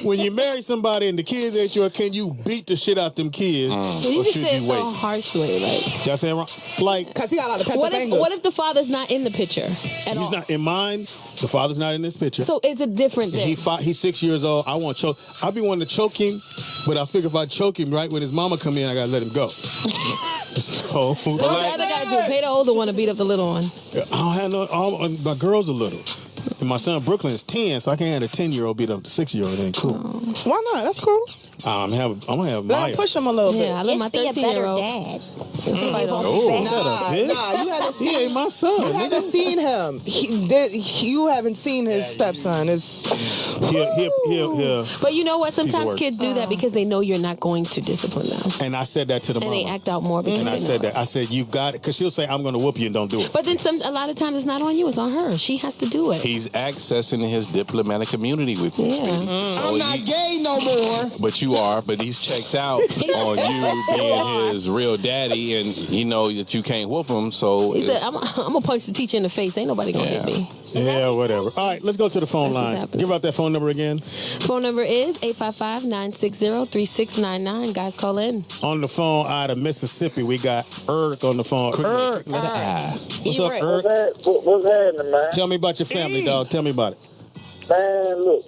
when you marry somebody and the kids ain't yours, can you beat the shit out them kids? You Or just should say it you so wait? harshly, like. Did I say it wrong? Like, Because he got a lot of What if, Pennsylvania. what if the father's not in the picture at all? he's not in mine. The father's not in this picture. So it's a different thing. He's 6 years old. I want to choke. I be wanting to choke him, but I figure if I choke him right when his mama come in, I gotta let him go. So So what the other guy do? Pay the older one to beat up the little one. I don't have no. My girls are little, and my son Brooklyn is 10, so I can't have a 10-year-old beat up the 6-year-old. It ain't cool. Why not? That's cool. I'm gonna have Let Maya. him push him a little Yeah, I bit. let my Just be a better 13-year-old dad. fight on. Oh, Nah, shut up, bitch. Nah, you haven't He seen. ain't my son. You haven't seen him. You haven't seen his stepson. It's He'll. But you know what? of Sometimes work. kids do that because they know you're not going to discipline them. And I said that to the And mama. they act out more because And they I said know. that. I said, you got it. Because she'll say, I'm going to whoop you and don't do it. But then a lot of times it's not on you, it's on her. She has to do it. He's accessing his diplomatic community with you, Yeah. Speedy. So I'm not he- gay no more. But you are, but he's checked out on you being his real daddy, and he know that you can't whoop him. So He said, it's- I'm going to punch the teacher in the face. Ain't nobody going to Yeah. hit me. Yeah, whatever. All right, let's go to the phone That's what's lines. happening. Give out that phone number again. Phone number is 855-960-3699. Guys, call in. On the phone out of Mississippi, we got Eric on the phone. Eric. What's up, Eric? What's happening, man? Tell me about your family, dog. Tell me about it. Man, look,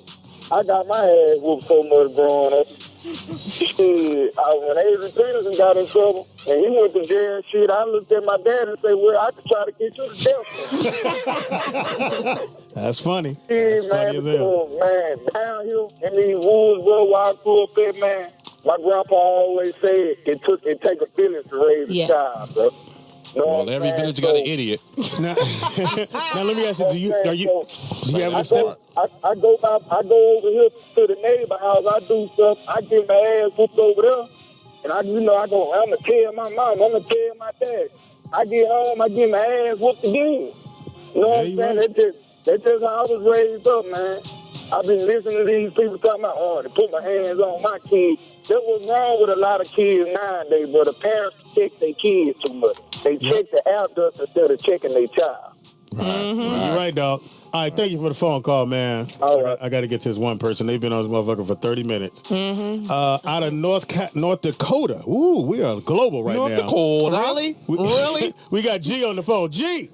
I got my ass whooped so much growing up. Shit, when Adrian Peterson got in trouble and he went to jail and shit, I looked at my dad and said, well, I could try to get you to death. That's funny. Yeah, That's funny as hell. Man, down here in these woods, bro, where I grew up at, man, my grandpa always said it take a village to raise a child, bro. Well, every village got an idiot. Now let me ask you: Do you have any step? I go over here to the neighbor house. I do stuff. I get my ass whooped over there, and I'm gonna tell my mom. I'm gonna tell my dad. I get home, I get my ass whooped again. You know what I'm saying? Right. That's just how I was raised up, man. I've been listening to these people talking about, to put my hands on my kids. That's what's wrong with a lot of kids nowadays, but the parents check their kids too much. They check the adults instead of checking their child. Right. You're right, dog. All right, thank you for the phone call, man. All right. I got to get to this one person. They've been on this motherfucker for 30 minutes. Out of North Dakota. Ooh, we are global right now. North Dakota. Really? Really? We got G on the phone. G!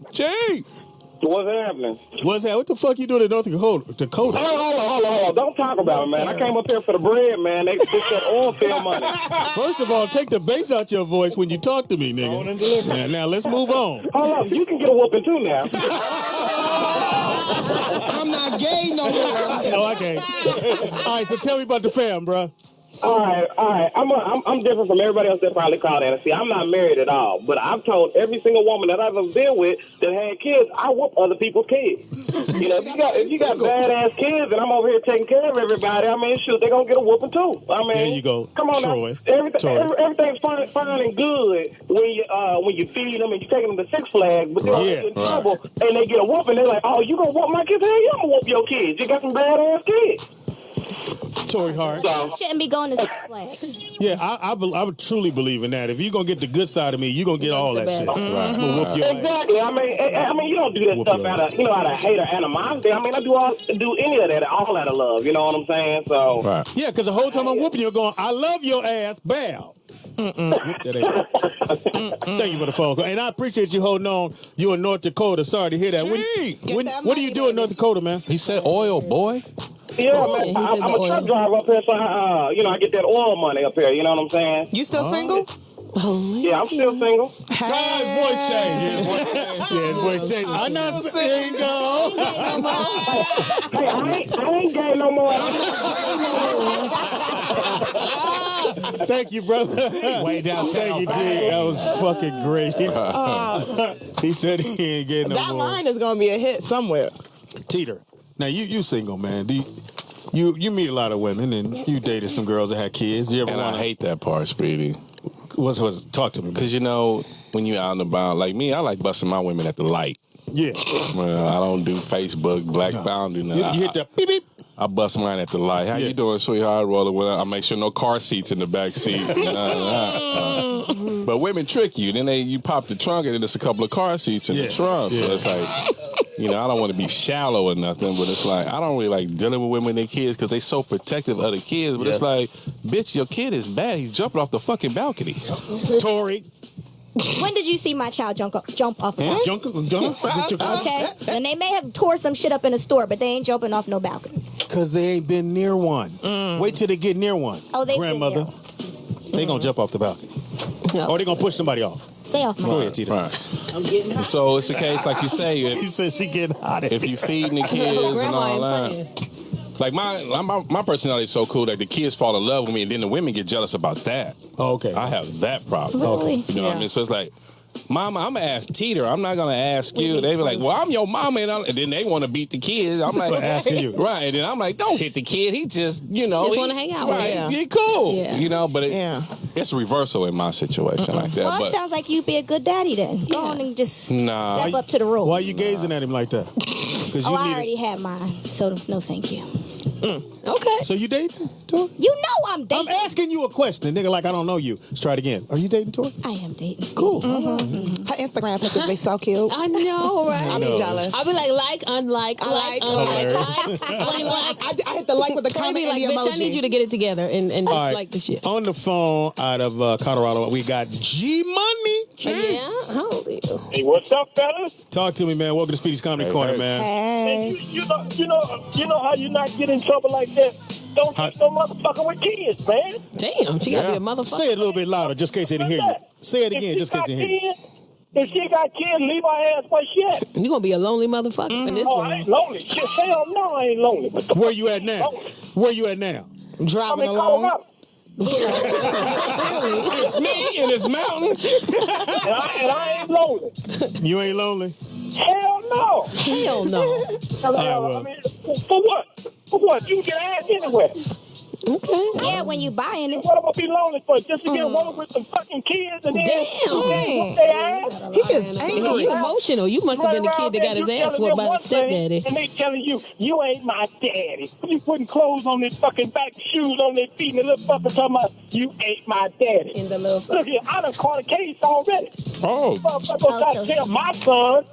What's happening? What's that? What the fuck you doing in North Dakota? Hold on. Don't talk about it, man. I came up here for the bread, man. They took that oil field money. First of all, take the bass out your voice when you talk to me, nigga. Now let's move on. Hold on. You can get a whooping too now. I'm not gay no more. No, I can't. All right, so tell me about the fam, bro. All right. I'm different from everybody else that probably called in. See, I'm not married at all, but I've told every single woman that I've ever been with that had kids, I whoop other people's kids. You know, if you got badass kids and I'm over here taking care of everybody, I mean, shoot, they're gonna get a whooping too. I mean, there you go. Come on, Troy. everything's fine and good when you feed them and you take them to Six Flags, but then they get in trouble and they get a whooping. They're like, oh, you gonna whoop my kids? Hell yeah, I'm gonna whoop your kids. You got some badass kids. Tori Hart. Shouldn't be going to Six Flags. Yeah, I would truly believe in that. If you're going to get the good side of me, you're going to get all that shit. Right. Whoop your exactly. I mean, you don't do that stuff out of hate or animosity. I mean, I do any of that, all out of love. You know what I'm saying? So yeah, because the whole time I'm whooping you, going, I love your ass, bow. Thank you for the phone call. And I appreciate you holding on. You in North Dakota. Sorry to hear that. What do you do in North Dakota, man? He said oil, boy. Yeah, man. I'm a truck driver up here, so I get that oil money up here. You know what I'm saying? You still single? Yeah, I'm still single. Hey, voice change. Yeah, voice change. I'm not single. Hey, I ain't gay no more. Thank you, brother. Way downtown. Thank you, G. That was fucking great. He said he ain't getting no more. That line is going to be a hit somewhere. Teeter. Now, you single, man. You meet a lot of women, and you dated some girls that had kids. You ever And I hate that part, Speedy. What's talk to me, because you know when you out and about, like me, I like busting my women at the light. Yeah. Well, I don't do Facebook, Black Boundary. You hit the beep beep. I bust mine at the light. How you doing, sweetheart? Rolling with I make sure no car seats in the back seat. But women trick you. Then you pop the trunk and then there's a couple of car seats in the trunk. So it's like, I don't want to be shallow or nothing, but it's like I don't really like dealing with women and their kids because they so protective of the kids. But it's like, bitch, your kid is bad. He's jumping off the fucking balcony. Tori. When did you see my child jump off the balcony? Okay. And they may have tore some shit up in a store, but they ain't jumping off no balcony. Because they ain't been near one. Wait till they get near one. Oh, they grandmother. They gonna jump off the balcony. No. Or they gonna push somebody off. Stay off my Go ahead, Tita. Right. So it's the case, like you say, she said she getting hot. If you feeding the kids and all that. Like my personality is so cool that the kids fall in love with me and then the women get jealous about that. Oh, okay. I have that problem. Really? You know what I mean? So it's like, Mama, I'm gonna ask Teeter. I'm not gonna ask you. They be like, well, I'm your mama, and then they want to beat the kids. I'm like, asking you, right? And then I'm like, don't hit the kid. He just, just want to hang out with him. He cool, Yeah. But it's a reversal in my situation like that. Well, but it sounds like you'd be a good daddy then. Go on and just step up to the role. Why are you gazing at him like that? I already had mine, so no thank you. Okay. So you dating? You know I'm dating. I'm asking you a question, nigga, like I don't know you. Let's try it again. Are you dating, Tori? I am dating. Cool. Her Instagram pictures, they so cute. I know, right? I'll be jealous. I'll be like, unlike, I hit the like with the comment like, and the bitch, emoji. I need you to get it together and just like the shit. On the phone out of Colorado, we got G Money. Yeah? How old are you? Hey, what's up, fellas? Talk to me, man. Welcome to Speedy's Comedy Corner, man. Hey. You know how you not get in trouble like that? don't take no motherfucker with kids, man. Damn, she gotta be a motherfucker. Say it a little bit louder, just in case they didn't hear you. Say it again, just in case they didn't hear you. If she got kids, leave her ass where she at. You gonna be a lonely motherfucker in this Oh, one. I ain't lonely. Shit, hell no, I ain't lonely. Where you at now? Where you at now? Driving along. It's me in this mountain. And I ain't lonely. You ain't lonely? Hell no. Hell no. I mean, for what? For what? You can get ass anywhere. Okay. Yeah, when you buying it. What am I be lonely for? Just to get one with some fucking kids and then whoop their ass? He is angry. You emotional. You must have been the kid that got his ass whooped by the stepdaddy. And they telling you, you ain't my daddy. You putting clothes on their fucking back, shoes on their feet, and the little fucker talking about, you ain't my daddy. In the little Look here, I done caught a case already. Oh. Motherfucker gonna try to tell my son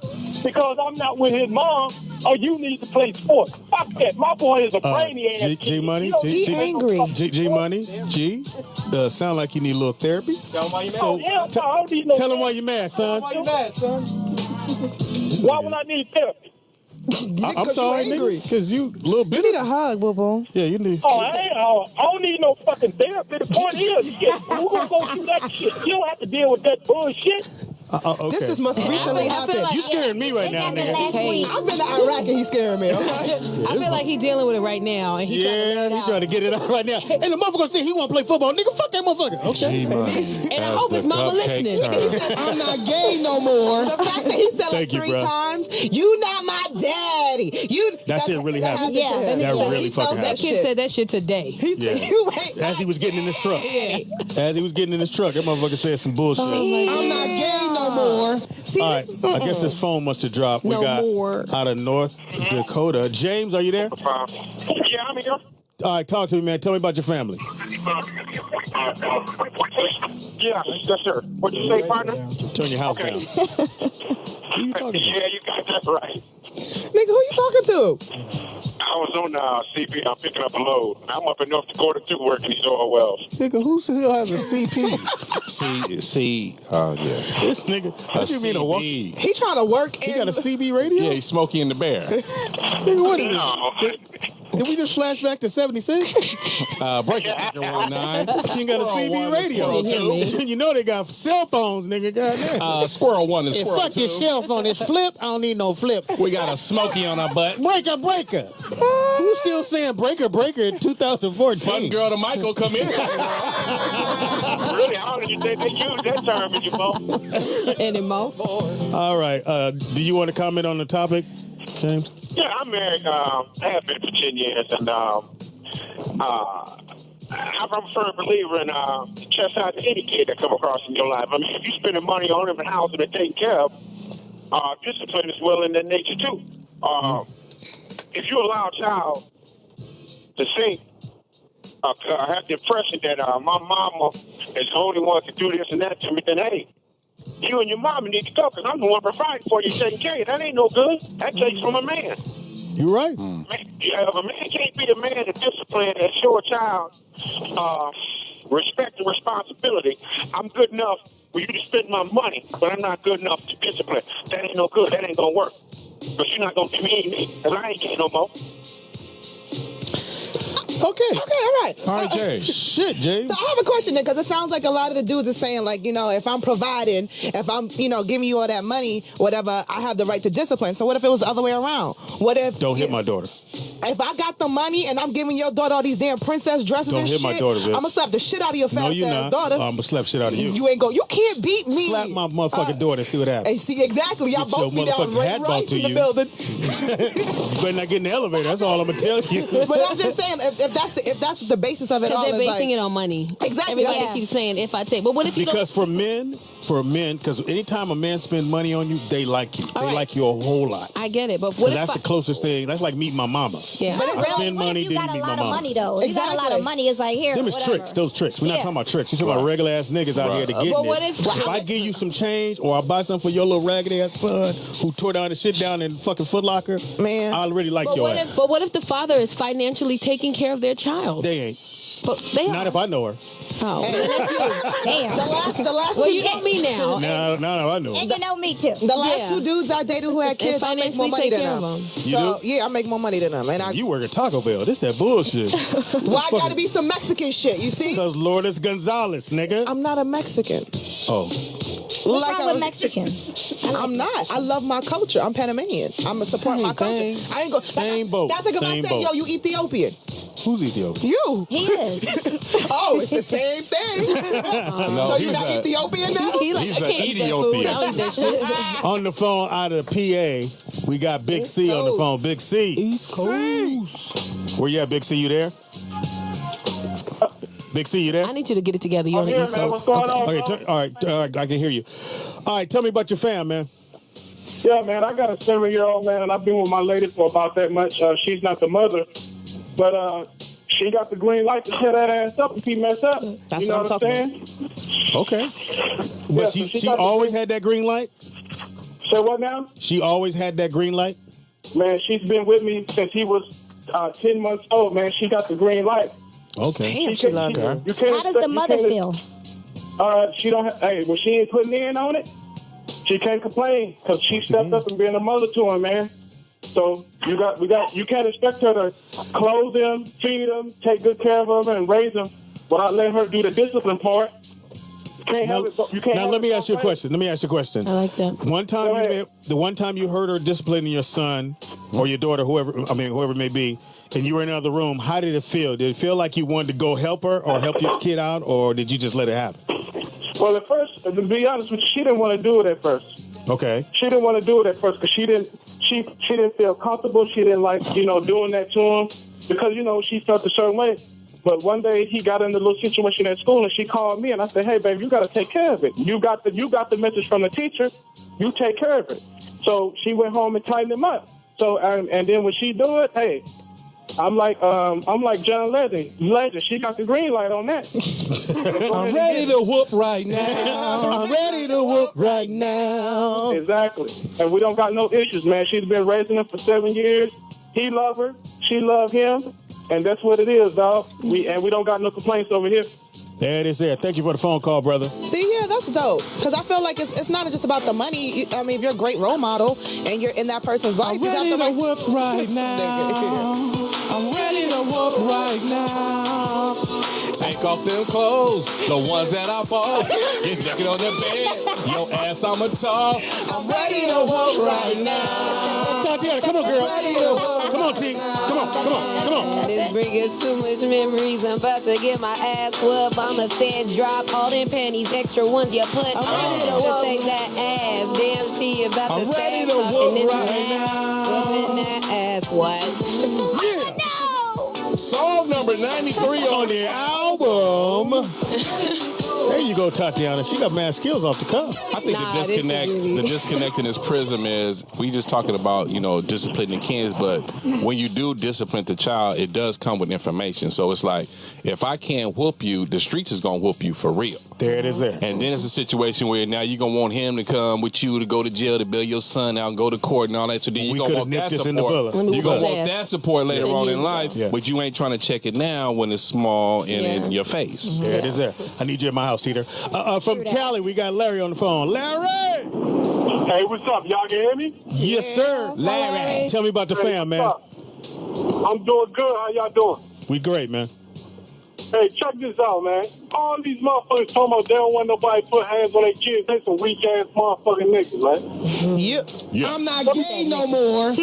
because I'm not with his mom, oh, you need to play sports. Fuck that. My boy is a brainy ass. G Money, He angry. G Money, G. Sound like you need a little therapy. So I don't need no tell him why you mad, son. Why would I need therapy? I'm sorry, angry. because you a little bit. You need a hug, boo boo. Yeah, you need. I don't need no fucking therapy. The point is, who gonna go through that shit? You don't have to deal with that bullshit. Okay. This is most recently happened. like you scaring me right now, nigga. Hey, I've been to Iraq and he's scaring me. Okay? I feel like he's dealing with it right now, and he's Trying to get it out right now. And the motherfucker said he want to play football. Nigga, fuck that motherfucker. Okay. And I hope his mama listening. I'm not gay no more. The fact that he said like Thank you, 3 bro. times, you not my daddy. That shit really happened. Yeah. That really fucking That happened. kid said that shit today. He said, Yeah. you ain't As he was getting in his truck. As he was getting in his truck, that motherfucker said some bullshit. I'm not gay no more. See, All right, I guess his phone must have dropped. We got out of North Dakota. James, are you there? Yeah, I'm here. All right, talk to me, man. Tell me about your family. Yeah, yes, sir. What'd you say, partner? Turn your house down. Who you talking to? Yeah, you got that right. nigga, who you talking to? I was on CP. I'm picking up a load. I'm up in North Dakota too, working these oil wells. Nigga, who still has a CP? Yeah. This nigga. What you mean a walk? He He trying to work. got a CB radio? Yeah, he's Smokey and the Bear. Nigga, what is this? Did we just flash back to 76? Break it. 109. She got a CB radio. You know they got cell phones, nigga. Goddamn. Squirrel 1 and Squirrel 2. Fuck your cell phone. It's flip. I don't need no flip. We got a Smokey on our butt. Breaker. Who's still saying breaker in 2014? Fun girl to Michael, come in. Really, how did you think they use that term anymore? Anymore. All right. Do you want to comment on the topic, James? Yeah, I'm married. I have been for 10 years, and I'm a firm believer in chastise any kid that come across in your life. I mean, if you're spending money on them and housing and taking care of, discipline is well in their nature too. If you allow a child to think, I have the impression that my mama is the only one to do this and that to me, then hey, you and your mama need to go, because I'm the one providing for you, taking care of you. That ain't no good. That takes from a man. You're right. If a man can't be the man to discipline and show a child respect and responsibility, I'm good enough for you to spend my money, but I'm not good enough to discipline. That ain't no good. That ain't gonna work. But you're not gonna be me, because I ain't getting no more. Okay, all right. All right, James. Shit, James. So I have a question then, because it sounds like a lot of the dudes are saying, like, you know, if I'm providing, if I'm, you know, giving you all that money, whatever, I have the right to discipline. So what if it was the other way around? What if... Don't hit my daughter. If I got the money and I'm giving your daughter all these damn princess dresses and shit, Don't hit my daughter, bitch. I'm gonna slap the shit out of your fast ass daughter. I'm gonna slap shit out of you. You ain't go. You can't beat me. Slap my motherfucking daughter and see what happens. Hey, see, exactly. Y'all Get your both be down motherfucking hat bought to in the you. building. You better not get in the elevator. That's all I'm gonna tell you. But I'm just saying, if that's the basis of it all, Because they're it's basing like, it on money. Exactly. Everybody Yeah. keeps saying, if I take. But what if you Because for men, because anytime a man spends money on you, they like you. They like you a whole lot. I get it, but what if that's the closest thing. That's like meeting my mama. Yeah. But I spend money, you then got you a meet lot my of mama. money, though. You got a lot of money. It's like, here, Them is whatever. tricks. Those tricks. We're not Yeah. talking about tricks. We're talking about regular ass niggas out here to get But it. what if I give you some change or I buy something for your little raggedy ass son who tore down the shit down in fucking Foot Locker, man, I already like but your what ass. But what if the father is financially taking care of their child? They ain't. But they Not if I know her. Oh, Hey. then that's you. Damn. The last Well, two, you know me now. No, I know her. And you know me too. the last Yeah. two dudes I dated who had kids, I make more financially money take than care of them. them. So yeah, I make more money than them. And You work at Taco Bell. This that bullshit. I gotta be some Mexican shit. You see, Because Lourdes Gonzales, nigga. I'm not a Mexican. Oh. What's Like wrong with Mexicans? I'm not. I love my culture. I'm Panamanian. I'm gonna support my culture. thing. I ain't go. Same boat. That's like if I Same say, boat. yo, you Ethiopian. Who's Ethiopian? You. He is. Oh, it's the same thing. No, So you're he's not a- Ethiopian now? He like, He's I an can't eat that food. Ethiopian. I don't eat that shit. On the phone out of the PA, we got Big C on the phone. Big C. East Coast. Where you at, Big C? You there? Big C, you there? I need you to get it together. You're on the here, East man. Coast. What's going on? Okay, all right, I can hear you. All right, tell me about your fam, man. Yeah, man, I got a 7-year-old, man, and I've been with my lady for about that much. She's not the mother, but she got the green light to tear that ass up if he mess up. That's you know what I'm saying? Okay. But Yeah, she so she got the always green- had that green light? Say what now? She always had that green light? Man, she's been with me since he was 10 months old, man. She got the green light. Okay. Damn, she loved her. You can't How does the mother feel? She don't have, hey, when she ain't putting in on it, she can't complain because she stepped up and being a mother to him, man. So you can't expect her to clothe him, feed him, take good care of him, and raise him without letting her do the discipline part. You can't have it. You can't. Now have let me it ask you a both ways. question. Let me ask you a question. I like that. The one time you heard her disciplining your son or your daughter, whoever it may be, and you were in another room, how did it feel? Did it feel like you wanted to go help her or help your kid out, or did you just let it happen? Well, at first, to be honest with you, she didn't want to do it at first. Okay. She didn't want to do it at first because she didn't feel comfortable. She didn't like, doing that to him because, she felt a certain way. But one day he got in a little situation at school and she called me and I said, hey, babe, you got to take care of it. You got the message from the teacher. You take care of it. So she went home and tightened him up. So, and then when she do it, hey, I'm like John Legend. She got the green light on that. I'm ready to whoop right now. I'm ready to whoop right now. Exactly. And we don't got no issues, man. She's been raising him for 7 years. He love her. She love him. And that's what it is, dog. We don't got no complaints over here. There it is there. Thank you for the phone call, brother. See, yeah, that's dope. Because I feel like it's not just about the money. I mean, if you're a great role model and you're in that person's life, I'm ready to whoop right now. I'm ready to whoop right now. Take off them clothes, the ones that I bought. Get naked on the bed, your ass I'ma toss. I'm ready to whoop right now. Tatiana, come on, girl. Come on, T. Come on. This bringing too much memories. I'm about to get my ass whooped. I'ma say drop all them panties, extra ones you put on just to take that ass. Damn, she about to stay talking this man. Whooping that ass. What? Song number 93 on the album. There you go, Tatiana. She got mad skills off the cuff. I think the disconnect in this prism is we just talking about, disciplining kids, but when you do discipline the child, it does come with information. So it's like, if I can't whoop you, the streets is going to whoop you for real. There it is there. And then it's a situation where now you're going to want him to come with you to go to jail, to bail your son out and go to court and all that. So then you're going to want that support. You're going to want that support later on in life, but you ain't trying to check it now when it's small and in your face. There it is there. I need you at my house, Teeter. From Cali, we got Larry on the phone. Larry! Hey, what's up? Y'all can hear me? Yes, sir. Larry. Tell me about the fam, man. I'm doing good. How y'all doing? We great, man. Hey, check this out, man. All these motherfuckers talking about they don't want nobody to put hands on their kids. They some weak ass motherfucking niggas, man. Yeah. I'm not gay no more.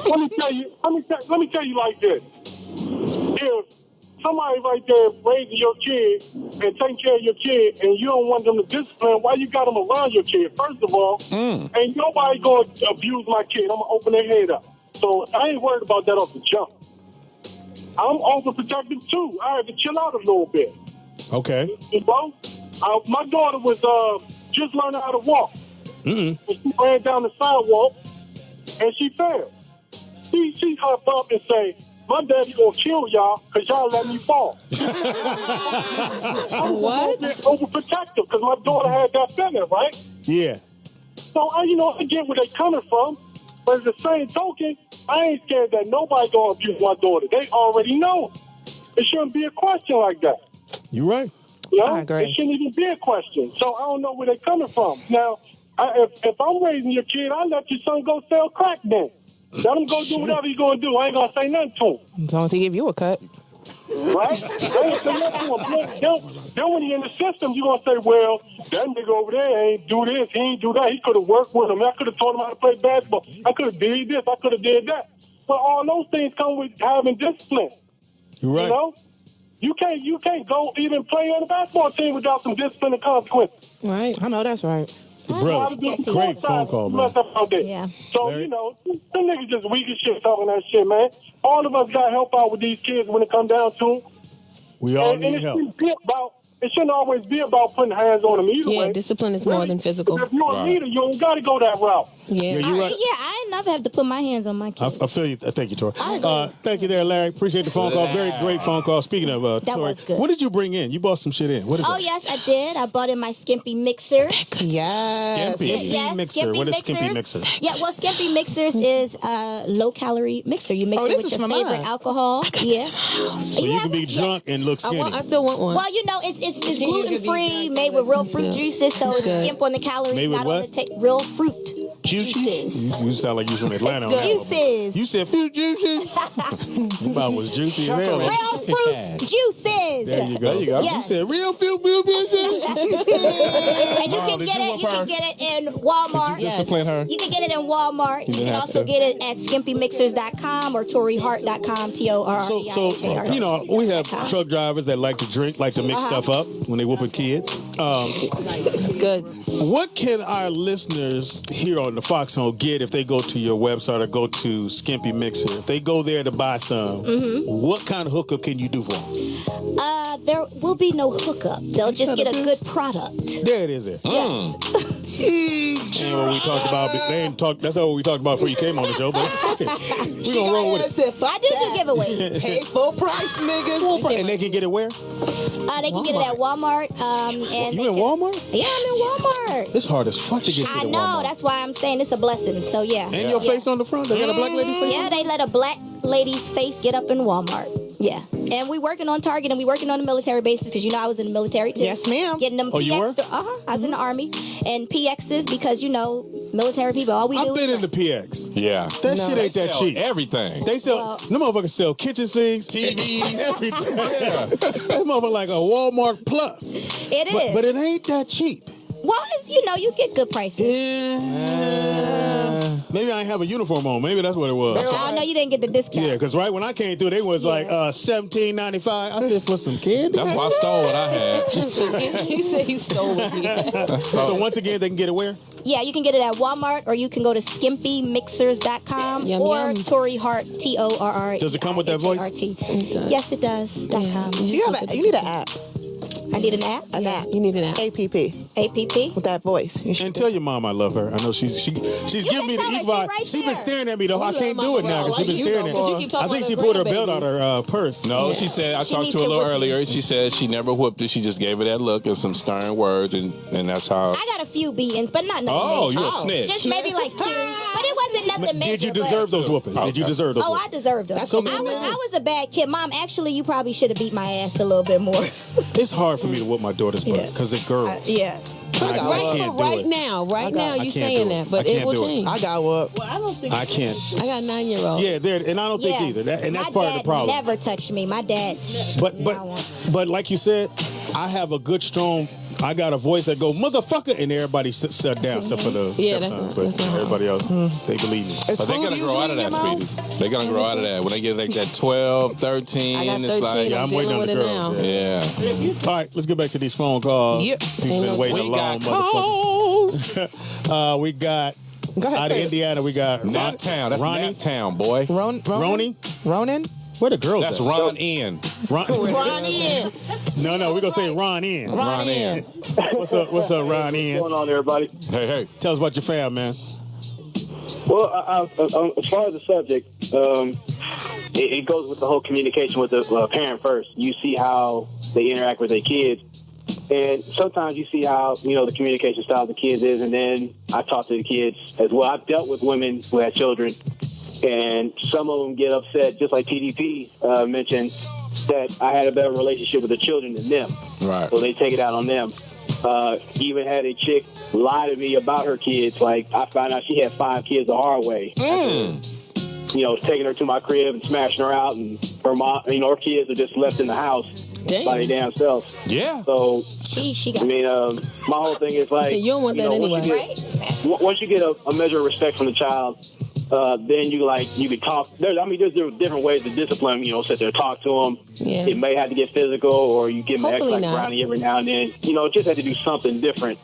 Let me tell you like this. If somebody right there raising your kid and taking care of your kid and you don't want them to discipline, why you got them around your kid? First of all, ain't nobody going to abuse my kid. I'm going to open their head up. So I ain't worried about that off the jump. I'm overprotective too. I had to chill out a little bit. Okay. My daughter was just learning how to walk. And she ran down the sidewalk and she fell. She hopped up and say, my daddy gonna kill y'all because y'all let me fall. I was overprotective because my daughter had that feeling, right? Yeah. So I get where they coming from, but at the same token, I ain't scared that nobody gonna abuse my daughter. They already know. it shouldn't be a question like that. You're right. You know, I agree. it shouldn't even be a question. So I don't know where they're coming from. Now, if I'm raising your kid, I let your son go sell crack then. Let him go do whatever he's going to do. I ain't going to say nothing to him. As long as he give you a cut. Right? I ain't say nothing to him. Then when he in the system, you going to say, well, that nigga over there ain't do this, he ain't do that. He could have worked with him. I could have taught him how to play basketball. I could have did this. I could have did that. But all those things come with having discipline. You're right. You know? You can't go even play on the basketball team without some discipline and consequences. Right. I know that's right. Bro, great phone call, man. Yeah. So, you know, them niggas just weak as shit talking that shit, man. All of us got to help out with these kids when it comes down to them. We all And need it help. shouldn't always be about putting hands on them either way. Yeah, discipline is more than physical. If you're a leader, you don't got to go that route. Yeah. You're right. I never have to put my hands on my kids. I feel you. Thank you, Tori. Thank you there, Larry. Appreciate the phone call. Very great phone call. Speaking of That Tori, was good. what did you bring in? You bought some shit in. What is Oh, it? yes, I did. I bought in my Skimpy mixers. Yes. Skimpy. Yes, Mixer. Skimpy What is mixers. Skimpy Mixer? Yeah, well, Skimpy Mixers is a low-calorie mixer. You mix Oh, it this with is your for favorite mine. alcohol. Yeah. So you can be drunk and look skinny. I still want one. Well, you know, it's you gluten-free, be made with real drunk? fruit Good. juices, so it's Good. skimp on the calories, Made with not what? on the real fruit juices. You sound like you from Atlanta. It's juices. You said fruit juices? You thought it was juicy as hell. Real fruit juices. There you go. You Yes. said real fruit juices? And you can get it in Walmart. Discipline her. You can get it in Walmart. You can also get it at skimpymixers.com or TorrieHart.com, Torrie. So you know, we have truck drivers that like to drink, like to mix stuff up when they whooping kids. It's good. What can our listeners here on the Foxxhole get if they go to your website or go to Skimpy Mixer? If they go there to buy some, what kind of hookup can you do for them? There will be no hookup. They'll just get a good product. There it is. There. Yes. Ain't what we talked about. They ain't talk. That's not what we talked about before you came on the show. But fuck it, we gonna roll with it. I do giveaways. Pay full price, niggas. And they can get it where? They can get it at Walmart. And You in Walmart? Yeah, I'm in Walmart. It's hard as fuck to get to I the know. Walmart. That's why I'm saying it's a blessing. So yeah. And your face on the front. They got a black lady face. Yeah, they let a black lady's face get up in Walmart. Yeah. And we working on Target and we working on the military bases because, you know, I was in the military too. Yes, ma'am. Getting them Oh, you were? PX. I was in the Army. And PXs because, you know, military people, all we do I've been is... in the PX. Yeah. That shit ain't that cheap. Everything. They sell, them motherfuckers sell kitchen sinks, TVs, everything. That motherfucker like a Walmart Plus. It is. But it ain't that cheap. Well, it's, you know, you get good prices. Maybe I ain't have a uniform on. Maybe that's what it was. I know you didn't get the discount. Yeah, because right when I came through, they was like $17.95. I said, for some candy? That's why I stole what I had. He said he stole it. So once again, they can get it where? Yeah, you can get it at Walmart or you can go to skimpymixers.com Yum, or yum. Tori Hart, Torrie. Does it come with that voice? Yes, it does. .com. You need an app. I need an app. An app. You need an app. APP. APP. With that voice. You should And tell your mom I love her. I know she's giving me the tell her, eat she vibe. right She's been there. staring at me though. I love can't do Mama it now Well. because she's been You staring know, at because me. you keep talking I think about she her pulled her belt out grandbabies. her purse. No, she said, I She talked needs to her a to little whip earlier. She said she never whooped it. She just gave her that look and some stern words, and that's how. I got a few beatings, but not nothing Oh, major. you a snitch. Just maybe like 2. But it wasn't nothing major. Did you deserve those whoopings? Did you deserve those Oh, I whoopings? deserved them. I was a bad kid. Mom, actually, you probably should have beat my ass a little bit more. It's hard for me to whoop my daughter's butt because they're girls. Yeah. I Right can't do right it. now, I you can't saying do it. that, but I it can't will do it. change. I got whooped. I can't. I got a 9-year-old. Yeah, and I don't think either. And that's My part of the dad problem. never touched me. My dad. But like you said, I have a good strong. I got a voice that go motherfucker, and everybody shut down except for the stepson. But everybody else, they believe me. But they're gonna grow out of that, Speedy. They're gonna grow out of that when they get like that 12, 13. I got 13. It's like I'm waiting on the girls. Yeah. All right, let's get back to these phone calls. Yep. People been waiting a long motherfucker. We got Go ahead, out of say it. Indiana. We got Nap Town. That's Ronnie. Nap Town, boy. Ronan. Ronan? Where the girls That's at? Ron in. Ron in. No, we're gonna say Ron in. Ron in. What's up, Ron in? What's going on, everybody? Hey. Tell us about your fam, man. Well, as far as the subject, it goes with the whole communication with the parent first. You see how they interact with their kids. And sometimes you see how, the communication style of the kids is. And then I talk to the kids as well. I've dealt with women who had children. And some of them get upset, just like TDP mentioned. that I had a better relationship with the children than them. Right. So they take it out on them. Even had a chick lie to me about her kids. Like, I found out she had 5 kids the hard way. You know, taking her to my crib and smashing her out, and her mom, you know, her kids are just left in the house by their damn self. Yeah. So, she got. I mean, my whole thing is like, you don't want that anyway. Once you get a measure of respect from the child, then you can talk. There's different ways to discipline. You know, sit there, talk to them. Yeah. It may have to get physical, or you give them Hopefully an extra brownie every now and then. You know, just have to do something different.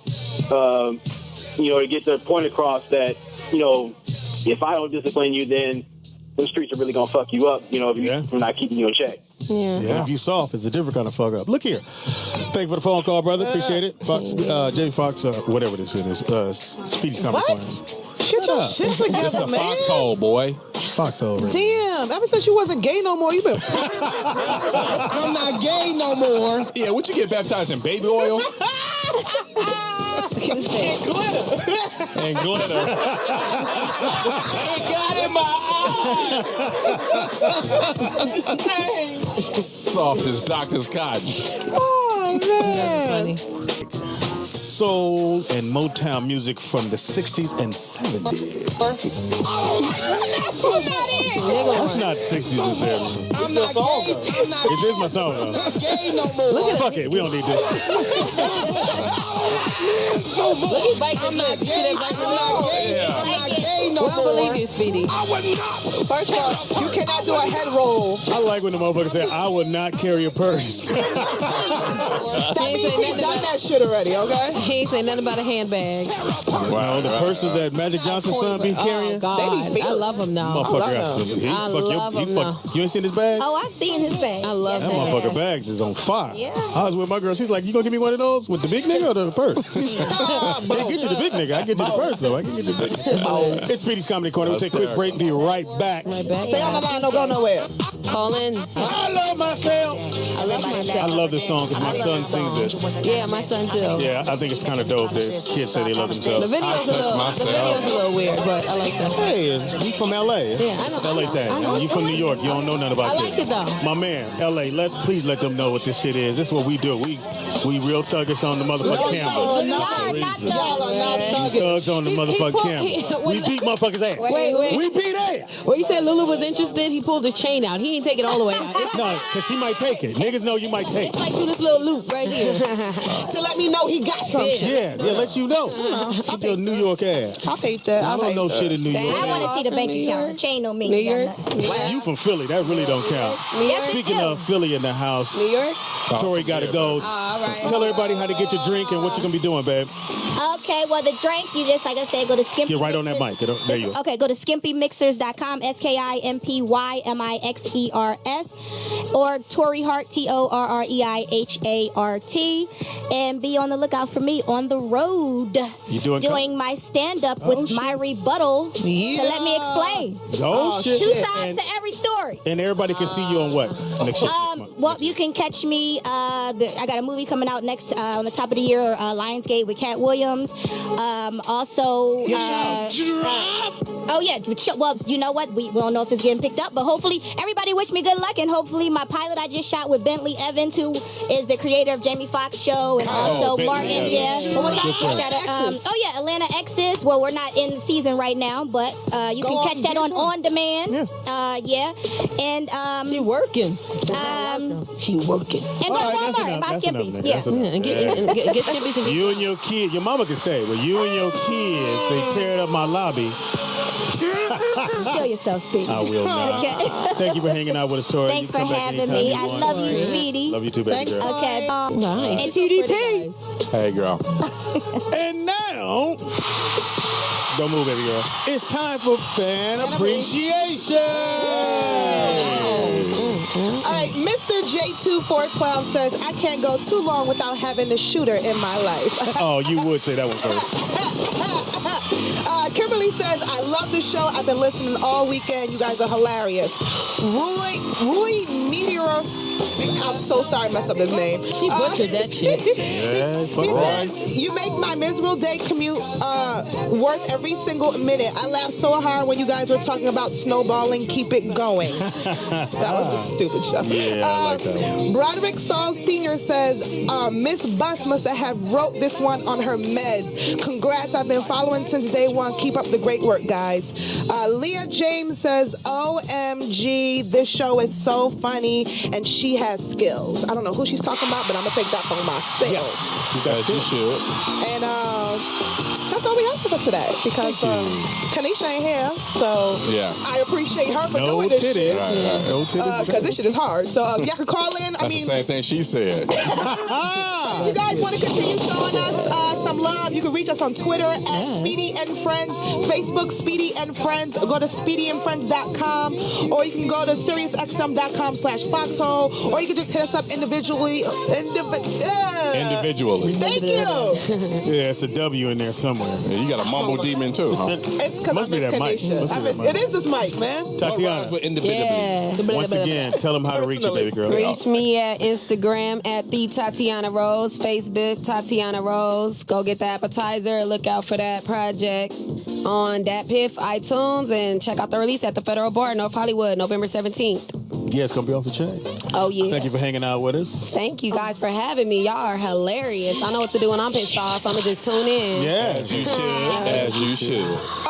You know, to get the point across that, you know, if I don't discipline you, then the streets are really gonna fuck you up. You know, if you're not keeping you in check. Yeah. And if you soft, it's a different kind of fuck up. Look here. Thank you for the phone call, brother. Appreciate it. Fox, Jamie Foxx, whatever this shit is. Speedy's comedy corner. Get your shit together, It's a man. foxhole, boy. Foxhole. Right? Damn, ever since you wasn't gay no more, you been I'm not gay no more. Yeah, would you get baptized in baby oil? and glitter. And glitter. It got in my eyes. Soft as Doctor's cotton. Oh, man. Soul and Motown music from the 60s and 70s. That's not 60s and 70s. I'm not gay. I'm not This is my song, though. gay no more. Fuck it, we don't need this. I'm not gay. I'm not gay no I don't believe more. you, Speedy. I would not. First of all, you cannot do a head roll. I like when the motherfucker say, I would not carry a purse. That means he done that shit already, okay? He ain't say nothing about a handbag. Wow, the purses that Magic Johnson's son be carrying. Oh, God. They be fierce. I love him now. Motherfucker got some. I love him now. You ain't seen his bag? Oh, I've seen his bag. I love That that. motherfucker bags is on fire. Yeah. I was with my girl. She's like, "You gonna give me one of those with the big nigga or the purse?" They get you the big nigga. I get you the purse though. I can get you the big nigga. It's Speedy's Comedy Corner. We'll take a quick break. Be right back. Stay on the line, don't go nowhere. Call in. I love myself. I love myself. I love this song because my son sings it. Yeah, my son too. Yeah, I think it's kind of dope that kids say they love The themselves. video's a little weird, but I like that. Hey, he from LA. Yeah, I know. LA thing. You from New York. You don't know nothing about I like this. it though. My man, LA, please let them know what this shit is. This is what we do. We real thuggish on the motherfucking camera. Thugs on the motherfucking camera. We beat motherfuckers' ass. Wait. We beat ass. Well, he said Lulu was interested. He pulled his chain out. He didn't take it all the way out. It's No, because she might take it. Niggas know you might take it. like do this little loop right here. To let me know he got some shit. Yeah, let you know. Keep your New York ass. I hate that. I don't know shit in New York. I want to see the bank account. The chain don't mean New York? You from Philly. That really don't count. Yes, Speaking of Philly in the house, New York? Tori got to go. All right. Tell everybody how to get your drink and what you're going to be doing, babe. Okay, well, the drink, you just, like I said, go to Skimpy. Get right on that mic. There you go. Okay, go to skimpymixers.com, SKIMPYMIXERS, or Tori Hart, TORREIHART, and be on the lookout for me on the road. You doing my stand-up with my rebuttal to let me explain. Oh, shit. Two sides to every story. And everybody can see you on what? Next year? Well, you can catch me. I got a movie coming out next on the top of the year, Lionsgate with Cat Williams. Also, oh yeah. Well, you know what? We don't know if it's getting picked up, but hopefully, everybody wish me good luck, and hopefully, my pilot I just shot with Bentley Evans, who is the creator of Jamie Foxx Show, and also Martin. Yeah. Atlanta Exes. Well, we're not in season right now, but you can catch that on demand. Yeah. And She working. She working. And go to Walmart and buy Skimpies. Yeah. Get Skimpy to You and your kid, your mama can stay, but you and your kids, they teared up my lobby. Kill yourself, Speedy. I will not. Okay. Thank you for hanging out with us, Tori. Thanks for having me. I love you, Speedy. Love you too, baby girl. Okay. Nice. And TDP. Hey, girl. And now, don't move, baby girl. It's time for fan appreciation. All right, Mr. J2412 says, I can't go too long without having a shooter in my life. Oh, you would say that one first. Kimberly says, I love the show. I've been listening all weekend. You guys are hilarious. Rui Meteoros I'm so sorry I messed up his name. She butchered that shit. He says, you make my miserable day commute worth every single minute. I laughed so hard when you guys were talking about snowballing. Keep it going. That was a stupid show. Yeah, I like that one. Broderick Saul Sr. says, Miss Bus must have wrote this one on her meds. Congrats, I've been following since day one. Keep up the great work, guys. Leah James says, OMG, this show is so funny and she has skills. I don't know who she's talking about, but I'm going to take that for myself. Yes, You should. And that's all we have for today because Kanisha ain't here, so Yeah. I appreciate her for No doing this titties. shit. Right. No titties. Because this shit is hard. So y'all can call in. That's the same thing she said. If you guys want to continue showing us some love, you can reach us on Twitter at Speedy and Friends, Facebook Speedy and Friends, go to speedyandfriends.com, or you can go to SiriusXM.com/Foxxhole, or you can just hit us up individually. Individually. Thank you. Yeah, it's a W in there somewhere. Yeah, you got a mumble demon too, huh? It's because Must be that mic. It is this mic, man. Tatiana, With individually. Yeah. once again, tell them how to reach you, baby girl. Reach me at Instagram at the Tatiana Rose, Facebook Tatiana Rose. Go get the appetizer. Look out for that project on Dat Piff, iTunes, and check out the release at the Federal Bar, North Hollywood, November 17th. Yeah, it's gonna be off the chain. Oh yeah. Thank you for hanging out with us. Thank you guys for having me. Y'all are hilarious. I know what to do when I'm pissed off, so I'm gonna just tune in. Yeah, As you should. As you should.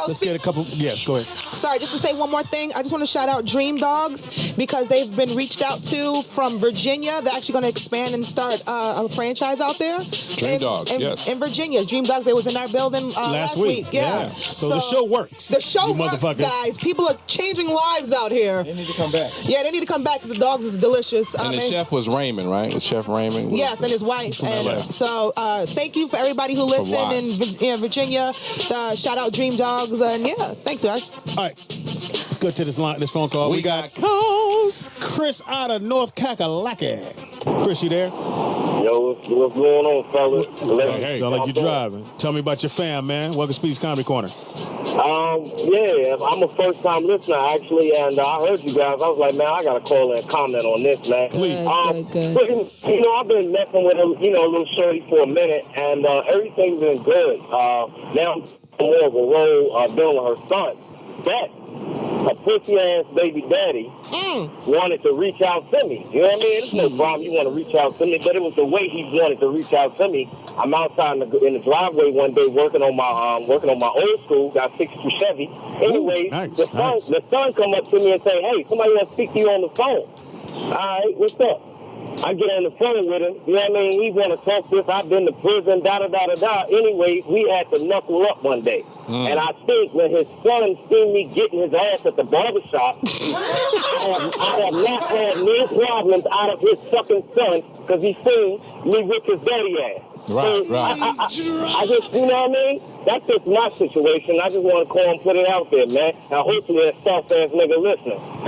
Let's get a couple. Yes, go ahead. Sorry, just to say one more thing. I just want to shout out Dream Dogs because they've been reached out to from Virginia. They're actually going to expand and start a franchise out there. Dream Dogs, yes. In Virginia. Dream Dogs, they was in our building last week. Yeah. So the show works. The show you works, motherfuckers. guys. People are changing lives out here. They need to come back. Yeah, they need to come back because the dogs is delicious. And the chef was Raymond, right? The chef Raymond. Yes, and his wife. LA. And so thank you for everybody who listened in Virginia. Shout out Dream Dogs. And yeah, thanks, guys. All right, let's go to this phone call. We got calls. Chris out of North Kakalaki. Chris, you there? Yo, what's going on, fellas? Hey, sound like you're driving. Tell me about your fam, man. Welcome to Speedy's Comedy Corner. Yeah, I'm a first-time listener, actually, and I heard you guys. I was like, man, I got to call and comment on this, man. Please. Good. But, you know, I've been messing with a little shorty for a minute, and everything's been good. Now I'm more of a role dealing with her son. But a pussy-ass baby daddy wanted to reach out to me. You know what I mean? It's no problem. You want to reach out to me, but it was the way he wanted to reach out to me. I'm outside in the driveway one day working on my old school. Got 62 Chevy. Anyway, the son come up to me and say, "Hey, somebody wants to speak to you on the phone." All right, what's up? I get on the phone with him. You know what I mean? He want to talk this. I've been to prison, da-da-da-da-da. Anyway, we had to knuckle up one day. And I think when his son seen me getting his ass at the barbershop, I have not had no problems out of his fucking son because he seen me with his daddy ass. Right. I just, you know what I mean? That's just my situation. I just want to call and put it out there, man. Now, hopefully that soft-ass nigga listening. I'm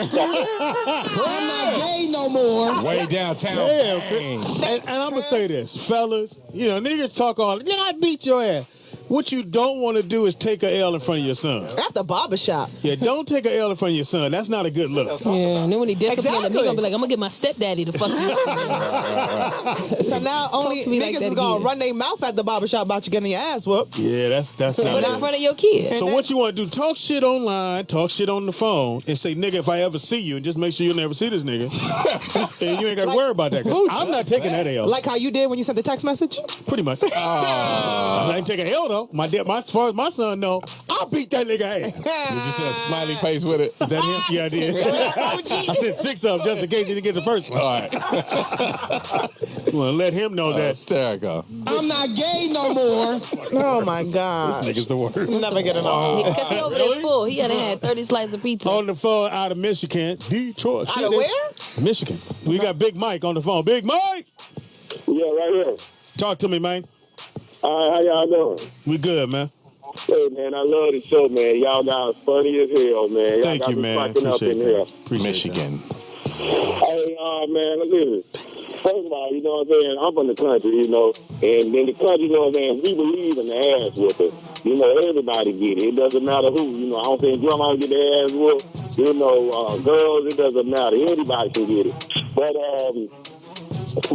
not gay no more. Way downtown. Damn. And I'm going to say this, fellas. You know, niggas talk all, I beat your ass. What you don't want to do is take a L in front of your son. At the barbershop. Yeah, don't take a L in front of your son. That's not a good look. Yeah, and then when he disciplines him, he gonna be like, I'm gonna get my stepdaddy to fuck you. So now only to me niggas like that is gonna again. run their mouth at the barbershop about you getting your ass whooped. Yeah, that's not But in good. front of your kids. So what you want to do, talk shit online, talk shit on the phone, and say, nigga, if I ever see you, and just make sure you'll never see this nigga. And you ain't got to worry about that. 'Cause I'm not taking that L. Like how you did when you sent the text message? Pretty much. I ain't take a L, though. As far as my son know, I'll beat that nigga ass. Did you see a smiley face with it? Is that him? Yeah, I did. I sent 6 of them just in case you didn't get the first one. All right. You want to let him know that. Hysterical. I'm not gay no more. Oh my God. This nigga's the worst. Never get it on. Because he over there full. He had 30 slices of pizza. On the phone out of Michigan, Detroit. Out of where? Michigan. We got Big Mike on the phone. Big Mike! Yeah, right here. Talk to me, man. All right, how y'all doing? We good, man. Hey, man, I love the show, man. Y'all guys funny as hell, man. Y'all Thank got you, me man. cracking up Appreciate in that. here. Appreciate Michigan. Hey, man, listen. First of all, you know what I'm saying? I'm from the country, you know. And in the country, you know what I'm saying? We believe in the ass whooping. You know, everybody get it. It doesn't matter who. You know, I don't think grandma get the ass whooped. You know, girls, it doesn't matter. Anybody can get it. But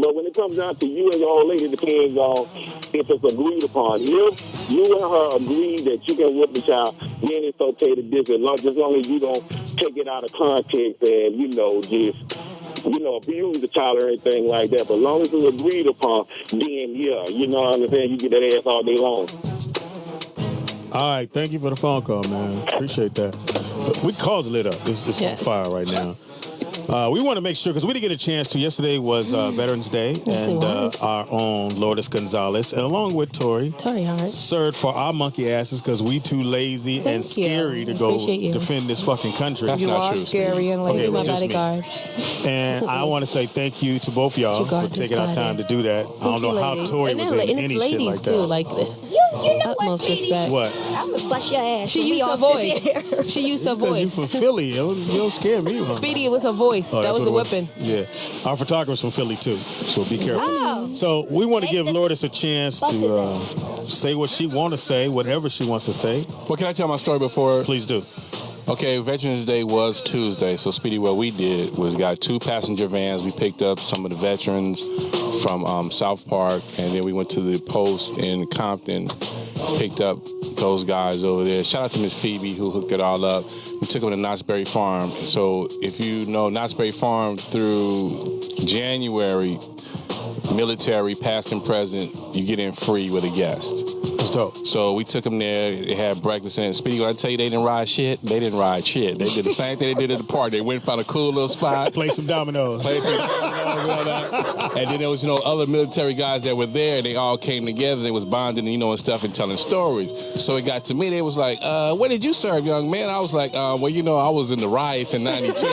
But when it comes down to you and your old lady, it depends on if it's agreed upon. If you and her agree that you can whoop the child, then it's okay to dish it, as long as you don't take it out of context and, abuse the child or anything like that. But as long as it's agreed upon, then, yeah, you know what I'm saying? You get that ass all day long. All right, thank you for the phone call, man. Appreciate that. We calls lit up. It's on fire right now. We want to make sure, because we didn't get a chance to. Yesterday was Veterans Day, and our own Lourdes Gonzales, and along with Tori Hart, served for our monkey asses because we too lazy and scary to go defend this fucking country. That's not true. Scary and lazy. My bodyguard. And I want to say thank you to both y'all for taking our time to do that. I don't know how Tori was in any shit like that. Too, like You know utmost what, Speedy? respect. What? I'm gonna bust your ass. She used her voice. She used her Because you voice. from Philly, you don't scare me. Speedy, it was her voice. Oh, that that's was the what it whipping. Yeah. Our photographer's from Philly, too, so be careful. Oh. So we want to give Lourdes a chance to say what she want to say, whatever she wants to say. Well, can I tell my story before? Please do. Okay, Veterans Day was Tuesday, so Speedy, what we did was got 2 passenger vans. We picked up some of the veterans from South Park, and then we went to the post in Compton, picked up those guys over there. Shout out to Miss Phoebe who hooked it all up. We took them to Knott's Berry Farm. So if you know Knott's Berry Farm through January, military, past and present, you get in free with a guest. That's dope. So we took them there. They had breakfast. And Speedy, when I tell you they didn't ride shit, they didn't ride shit. They did the same thing they did at the park. They went and found a cool little spot. Play some dominoes. And then there was, other military guys that were there. They all came together. They was bonding, and stuff and telling stories. So it got to me. They was like, where did you serve, young man? I was like, I was in the riots in 92.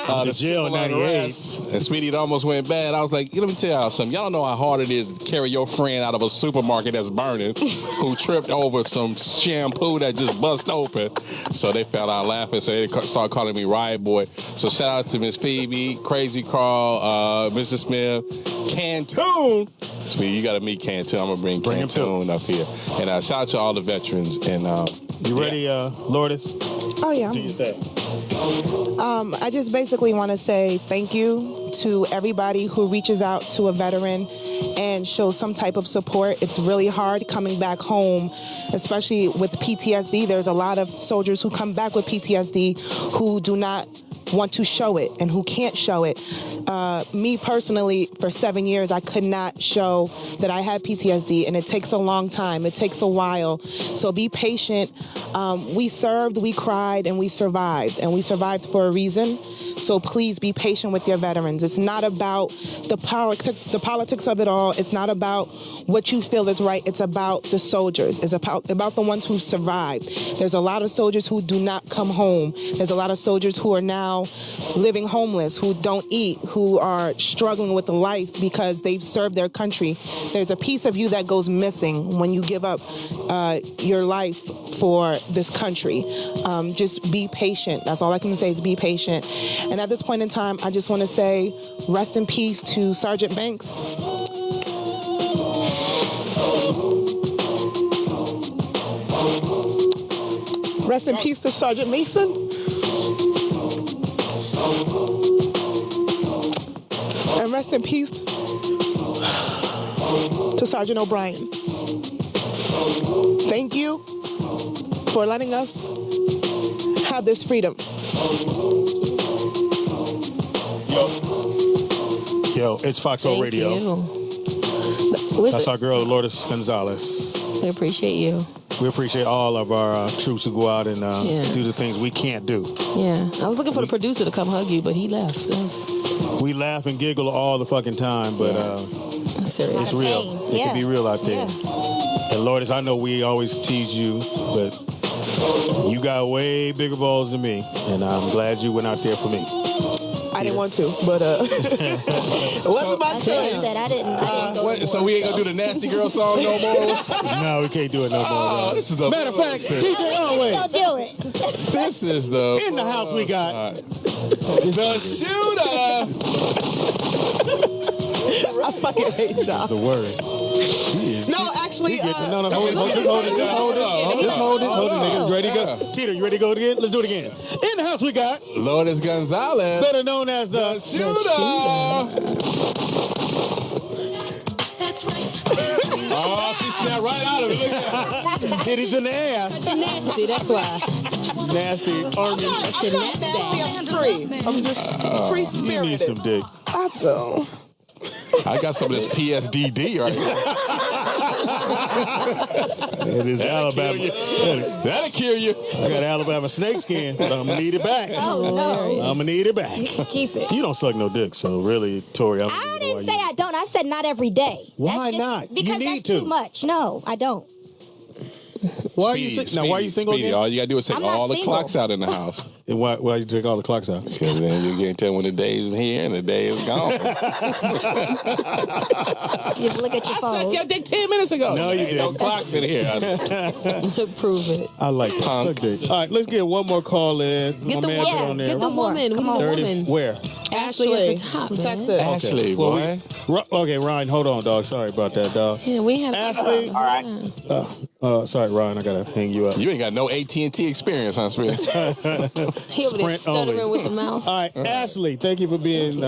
The jail in 98. And Speedy, it almost went bad. I was like, let me tell y'all something. Y'all know how hard it is to carry your friend out of a supermarket that's burning, who tripped over some shampoo that just bust open. So they fell out laughing. So they started calling me Riot Boy. So shout out to Miss Phoebe, Crazy Carl, Mr. Smith, Cantoon. Speedy, you got to meet Cantoon. I'm going to bring Cantoon up here. And shout out to all the veterans. And you ready, Lourdes? Oh, yeah. Do your thing. I just basically want to say thank you to everybody who reaches out to a veteran and shows some type of support. It's really hard coming back home, especially with PTSD. There's a lot of soldiers who come back with PTSD who do not want to show it and who can't show it. Me personally, for 7 years, I could not show that I had PTSD, and it takes a long time. It takes a while. So be patient. We served, we cried, and we survived for a reason. So please be patient with your veterans. It's not about the politics of it all. It's not about what you feel is right. It's about the soldiers. It's about the ones who survived. There's a lot of soldiers who do not come home. There's a lot of soldiers who are now living homeless, who don't eat, who are struggling with life because they've served their country. There's a piece of you that goes missing when you give up your life for this country. Just be patient. That's all I can say is be patient. And at this point in time, I just want to say rest in peace to Sergeant Banks. Rest in peace to Sergeant Mason. And rest in peace to Sergeant O'Brien. Thank you for letting us have this freedom. Yo, it's Foxxhole Radio. That's our girl, Lourdes Gonzales. We appreciate you. We appreciate all of our troops who go out and do the things we can't do. Yeah. I was looking for the producer to come hug you, but he left. We laugh and giggle all the fucking time, but serious. it's real. It can be real out there. And Lourdes, I know we always tease you, but you got way bigger balls than me, and I'm glad you went out there for me. I didn't want to, but it wasn't my choice. I didn't So we ain't gonna do the Nasty Girl song no more? No, we can't do it no more. This is the Matter of fact, DJ Alwayz. Don't do it. This is the In the house we got the shooter. I fucking hate y'all. the worst. No, actually, Just hold it, nigga. Ready to go? Tita, you ready to go again? Let's do it again. In the house we got Lourdes Gonzales, better known as the shooter. she snapped right out of it. Look at that. Titties in the air. You're nasty, that's why. Nasty. Army. I'm not nasty. I'm free. I'm just free You spirited. need some dick. I do. I got some of this PSDD right here. It is Alabama. That'll kill you. I got Alabama snakeskin, but I'm gonna need it back. Oh no. I'm gonna need it back. Keep it. You don't suck no dick, so really, Tori, I didn't say I don't. I said not every day. Why That's not? You Because need that's to. too much. No, I don't. Why are you single? Now, why are you single Speedy. again? All you gotta do is take I'm not all the single. clocks out in the house. And why you take all the clocks out? Because then you can't tell when the day is here and the day is gone. You just look at your I phone. sucked your dick 10 minutes ago. No, you Ain't no didn't. clocks in here. Prove it. I like that. Punk. Suck dick. All right, let's get one more call in. Get the My man woman. put on there. Get the One more. woman. We Come need on. a 30. woman. Where? Ashley at the top, from man. Texas. Ashley, Well, boy. Okay, Ryan, hold on, dog. Sorry about that, dog. Yeah, we had Ashley. All right. Sorry, Ryan, I gotta hang you up. You ain't got no AT&T experience, huh, Speedy? he over there Sprint stuttering only. with the mouth. All right, Ashley, thank you for being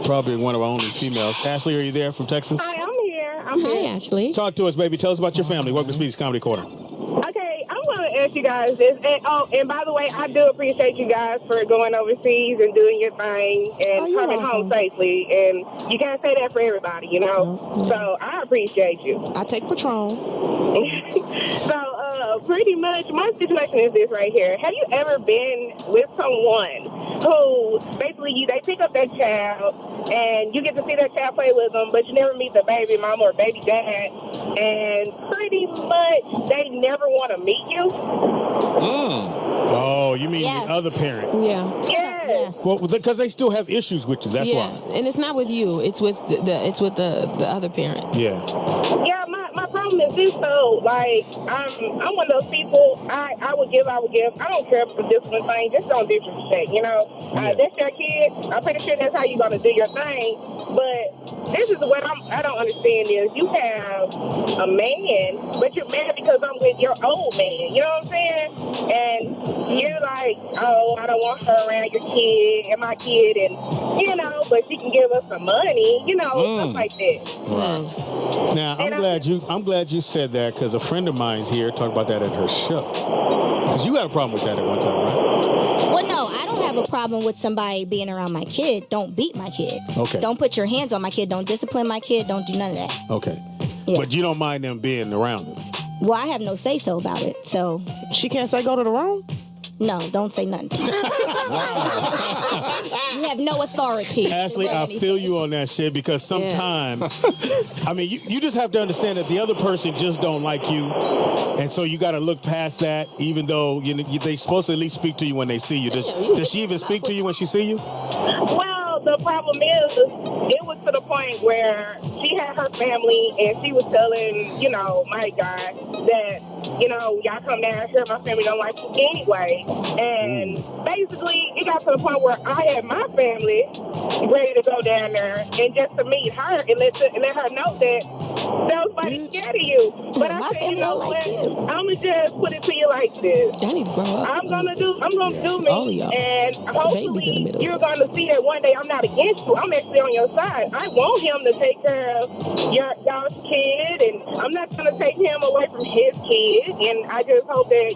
probably one of our only females. Ashley, are you there from Texas? Hi, I'm here. I'm Hi, here. Ashley. Talk to us, baby. Tell us about your family. Welcome to Speedy's Comedy Corner. Okay, I'm going to ask you guys this. And by the way, I do appreciate you guys for going overseas and doing your thing and you're coming welcome. home safely. And you can't say that for everybody, you know? So I appreciate you. I take Patron. So pretty much my situation is this right here. Have you ever been with someone who basically they pick up that child and you get to see that child play with them, but you never meet the baby mama or baby dad, and pretty much they never want to meet you? Oh, you mean Yes. the other parent? Yeah. Yes. Well, because they still have issues with you. That's yeah. why. And it's not with you. It's with the other parent. Yeah. Yeah, my problem is this though. Like, I'm one of those people. I would give. I don't care about the discipline thing. Just don't disrespect. You know, that's your kid. I'm pretty sure that's how you're gonna do your thing. But this is what I don't understand is you have a man, but you're mad because I'm with your old man. You know what I'm saying? And you're like, oh, I don't want her around your kid and my kid, and you know, but she can give us some money. You know, stuff like that. Right. Now, I'm glad you said that because a friend of mine's here talked about that at her show. Because you had a problem with that at one time, right? Well, no, I don't have a problem with somebody being around my kid. Don't beat my kid. Okay. Don't put your hands on my kid. Don't discipline my kid. Don't do none of that. Okay. Yeah. But you don't mind them being around them. Well, I have no say-so about it, so She can't say go to the room? no, don't say nothing. You have no authority. Ashley, to say I anything. feel you on that shit because sometimes, I mean, you just have to understand that the other person just don't like you. And so you got to look past that, even though they supposed to at least speak to you when they see you. Does she even speak to you when she see you? Well, the problem is, it was to the point where she had her family and she was telling, you know, my guy that, you know, y'all come down here, my family don't like you anyway. And basically, it got to the point where I had my family ready to go down there and just to meet her and let her know that nobody's scared of you. But My I said, family you know don't what? like you. I'm going to just put it to you like this. I need to grow up. I'm gonna do me, All of y'all. and babies in the hopefully middle. you're gonna see that one day I'm not against you. I'm actually on your side. I want him to take care of y'all's kid, and I'm not gonna take him away from his kid. And I just hope that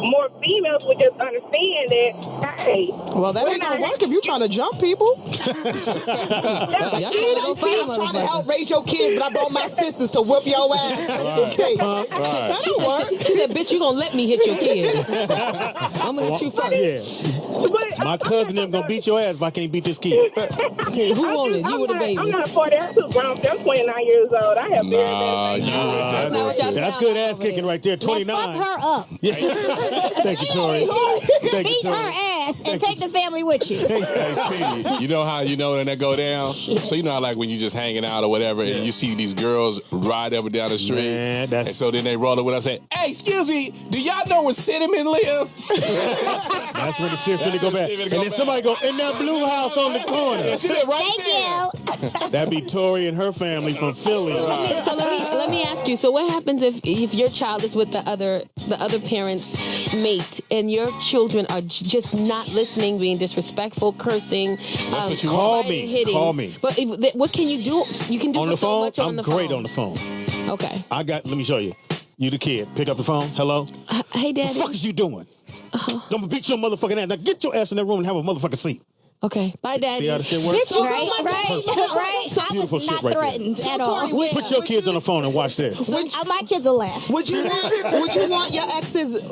more females would just understand that. Hey, Well, that ain't gonna work if you trying to jump people. Y'all trying to go fight I'm trying to help raise your kids, but I brought my sisters to whip your ass. Okay. That don't work. She said, bitch, you gonna let me hit your kid. I'm gonna hit you first. Yeah. My cousin them gonna beat your ass if I can't beat this kid. Who won it? You with a baby. I'm not 40. I'm too grown. I'm 29 years old. I have very bad things. That's good ass kicking right there. 29. Fuck her up. Yeah. Thank you, Tori. Thank you, Beat Tori. her ass and take the family with you. Hey, Speedy, you know how you know when that go down? So you know how like when you just hanging out or whatever and you see these girls ride up and down the street. Man, and so then they roll up with us and say, hey, excuse me, do y'all know where Cinnamon live? That's when the shit finna go back. And then somebody go, in that blue house on the corner. She live right Thank there. you. That'd be Tori and her family from Philly. So let me ask you. So what happens if your child is with the other parents mate and your children are just not listening, being disrespectful, cursing, what you call me. hitting. Call me. But what can you do? You can do on the so phone. much on the phone. I'm great on the phone. Okay. Let me show you. You the kid. Pick up the phone. Hello. Hey, Daddy. What the fuck is you doing? Don't beat your motherfucking ass. Now get your ass in that room and have a motherfucking seat. Okay. Bye, Daddy. See how the shit works? Right. I Beautiful was shit not right there. threatened at all. Put your kids on the phone and watch this. My kids will laugh. Would you want your ex's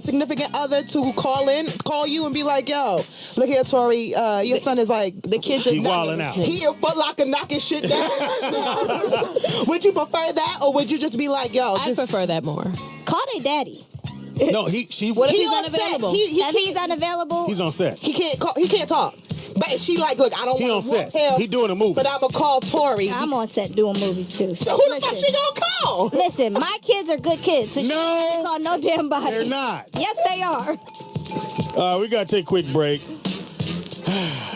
significant other to call you and be like, yo, look here, Tori, your son is like, the kids are wilding out. He in Foot Locker knocking shit down. Would you prefer that, or would you just be like, yo, I prefer that more. Call their daddy. No, What if he he's on set. unavailable? If he's unavailable, he's on set. He can't talk. But she like, look, I don't He on want to set. him. He doing a movie. But I'm going to call Tori. I'm on set doing movies too. So who the fuck she going to call? Listen, my kids are good kids. So she can't call no damn body. They're not. Yes, they are. We got to take a quick break.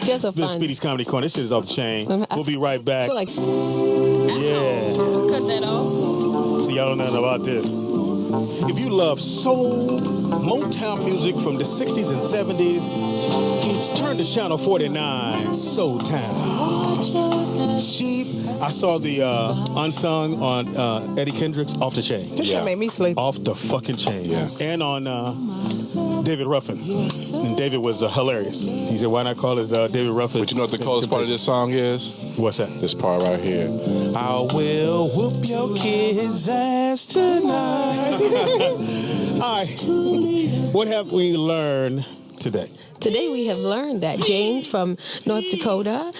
Just a It's been fun. Speedy's Comedy Corner. This shit is off the chain. We'll be right back. I feel like, Yeah. cut that off. See, y'all don't know nothing about this. If you love soul, Motown music from the 60s and 70s, turn to Channel 49, Soul Town. I saw the Unsung on Eddie Kendrick's Off the Chain. This shit made me sleep. Off the fucking chain. Yes. And on David Ruffin. And David was hilarious. He said, why not call it David Ruffin? But you know what the coolest part of this song is? What's that? This part right here. I will whoop your kid's ass tonight. All right. What have we learned today? Today we have learned that James from North Dakota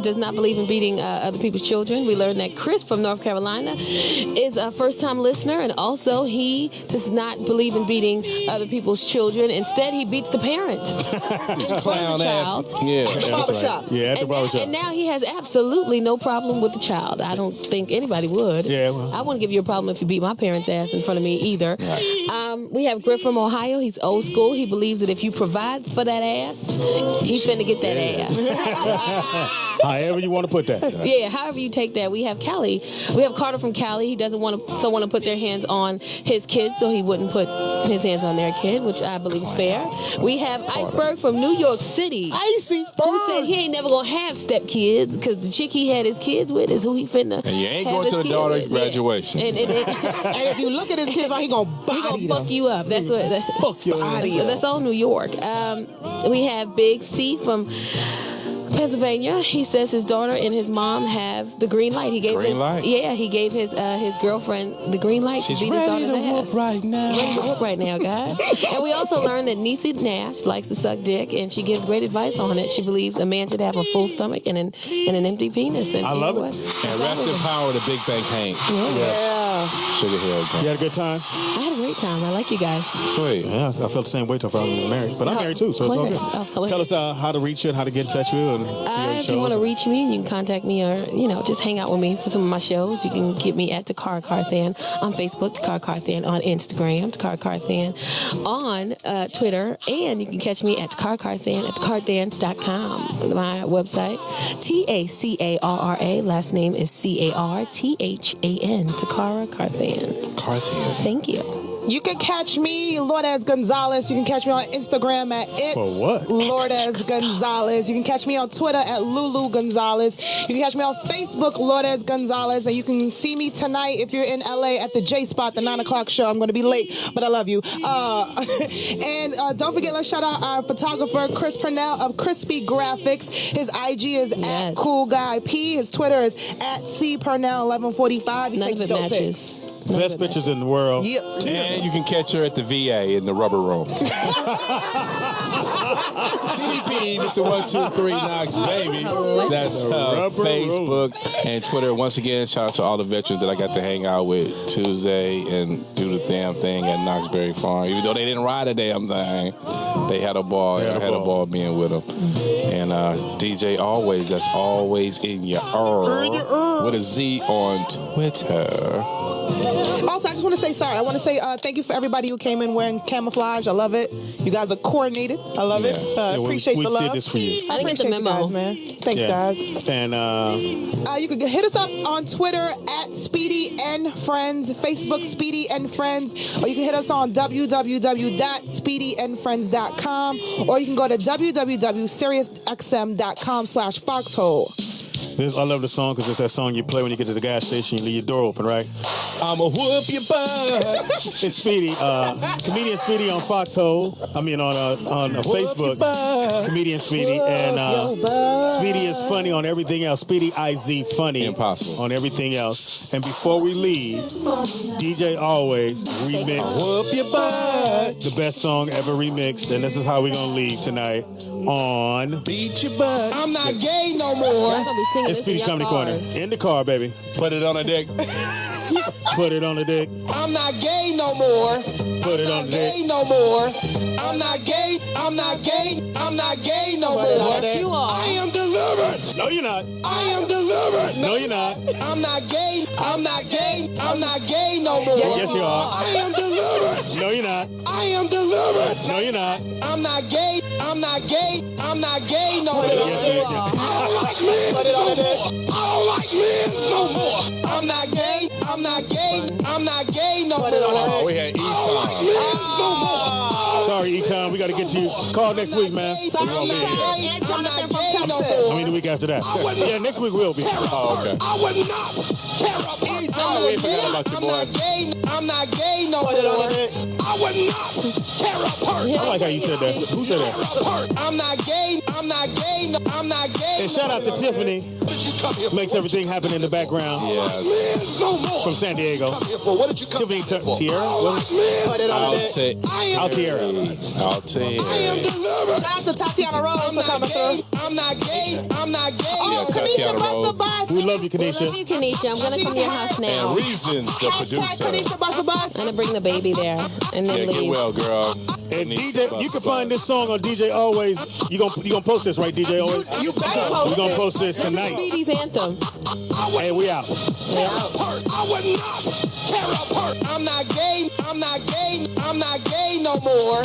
does not believe in beating other people's children. We learned that Chris from North Carolina is a first-time listener, and also he does not believe in beating other people's children. Instead, he beats the parent. He's clown ass. Yeah. Barbershop. Yeah, at the barbershop. And now he has absolutely no problem with the child. I don't think anybody would. Yeah, well. I wouldn't give you a problem if you beat my parents' ass in front of me either. Right. We have Griff from Ohio. He's old school. He believes that if you provide for that ass, he finna get that ass. However you want to put that. Yeah, however you take that. We have Cali. We have Carter from Cali. He doesn't want to put their hands on his kid, so he wouldn't put his hands on their kid, which I believe is fair. We have Iceberg from New York City. Icy Who said he ain't never gonna have stepkids because the chick he had his kids with is who he finna. And you ain't have going his to the kid daughter's with. graduation. And And if you look at his kids, he gonna body them. fuck you up. That's what. Fuck your ass. That's all New York. We have Big C from Pennsylvania. He says his daughter and his mom have the green light. He gave Green light? Yeah, he gave his girlfriend the green light She's to beat his ready daughter's to ass. whoop right now. Ready to whoop right now, guys. And we also learned that Nene Nash likes to suck dick, and she gives great advice on it. She believes a man should have a full stomach and an empty penis. And I you love know it. what? And rest in power to Big Bang Hank. Sugar Hill You had a good time? I had a great time. I like you guys. Sweet. Yeah, I felt the same way till I was married. But I'm married too, so it's all good. Oh, Tell us how to reach you and how to get in touch with you and see your If shows. you want to reach me, you can contact me or, just hang out with me for some of my shows. You can get me at Takara Carthan on Facebook, Takara Carthan on Instagram, Takara Carthan on Twitter, and you can catch me at Takara Carthan at takarthans.com, my website. TACARRA, last name is CARTHAN, Takara Carthan. Carthan. Thank you. You can catch me, Lourdes Gonzales. You can catch me on Instagram at For what? Lourdes Gonzales. You can catch me on Twitter at Lulu Gonzales. You can catch me on Facebook, Lourdes Gonzales. And you can see me tonight if you're in LA at the J Spot, the 9 o'clock show. I'm going to be late, but I love you. And don't forget, let's shout out our photographer, Chris Purnell of Crispy Graphics. His IG is at Cool Guy P. His Twitter is at CPurnell1145. He None takes of it dope matches. pics. None Best of it pictures in the world. Yep. And you can catch her at the VA in the rubber room. TDP, Mr. 123 Knox, baby. That's Facebook and Twitter. Once again, shout out to all the veterans that I got to hang out with Tuesday and do the damn thing at Knoxberry Farm. Even though they didn't ride a damn thing, they had a ball. Had a ball being with them. And DJ Alwayz, that's always in your with a Z on Twitter. Also, I just want to say sorry. I want to say thank you for everybody who came in wearing camouflage. I love it. You guys are coordinated. I love it. Appreciate the love. We did this for you. I didn't get the Appreciate you memo. guys, man. Thanks, guys. And You can hit us up on Twitter at Speedy and Friends, Facebook Speedy and Friends, or you can hit us on www.speedyandfriends.com, or you can go to www.SiriusXM.com/Foxxhole. I love the song because it's that song you play when you get to the gas station. You leave your door open, right? I'ma whoop your butt. It's Speedy, comedian Speedy on Foxxhole. I mean on Facebook, comedian Speedy, and Speedy is funny on everything else. Speedy IZ funny, Impossible on everything else. And before we leave, DJ Alwayz remix Whoop your butt. the best song ever remixed, and this is how we gonna leave tonight on Beat your butt. I'm not gay no Y'all more. gonna be singing It's this in Speedy's your Comedy cars. Corner. In the car, baby. Put it on a dick. Put it on the dick. I'm not gay no more. Put it on the dick. Gay no more. I'm not gay. I'm not gay. I'm not gay no more. Yes, you are. I am delivered. No, you're not. I am delivered. No, you're not. I'm not gay. I'm not gay. I'm not gay no more. Yes, you are. I am delivered. No, you're not. I am delivered. No, you're not. I'm not gay. I'm not gay. I'm not gay no more. Yes, you are. I don't like men no more. I don't like men no more. I'm not gay. I'm not gay. I'm not gay no more. Oh, we had E-Time. Men no more. Sorry, E-Time. We got to get you. Call next week, man. I'm not gay. I'm not gay no I more. mean, the week after that. Yeah, next week we'll be. Oh, okay. I would not tear apart. E-Time, we ain't forgot about your I'm boy. not gay. I'm not gay no more. I would not tear apart. I like how you said that. Who said that? I'm not gay. I'm not gay. I'm not gay. And shout out to Tiffany. Makes everything happen in the background. Yes. No more. From San Diego. What did you come Tiffany here for? Tierra? Altiera. Shout out to Tatiana Rose for coming through. I'm not gay. I'm not gay. Oh, Tatiana Kanisha Rose. Bus. We love you, Love Kanisha. you, Kanisha. I'm gonna come to your house And now. Reasons, the producer. Kanisha Bus. I'm gonna bring the baby there and then Yeah, get leave. well, girl. And DJ, you can find this song on DJ Alwayz. You gonna post this, right, DJ Alwayz? You better post We're gonna it. post this tonight. Speedy's anthem. Hey, we out. I would not tear apart. I'm not gay. I'm not gay. I'm not gay no more.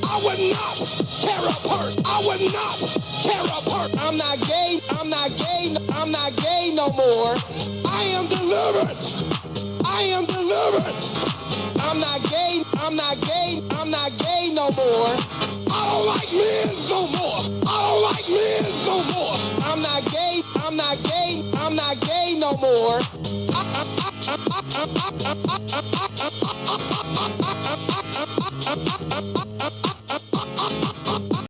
I would not tear apart. I would not tear apart. I'm not gay. I'm not gay. I'm not gay no more. I am delivered. I am delivered. I'm not gay. I'm not gay. I'm not gay no more. I don't like men no more. I don't like men no more. I'm not gay. I'm not gay. I'm not gay no more.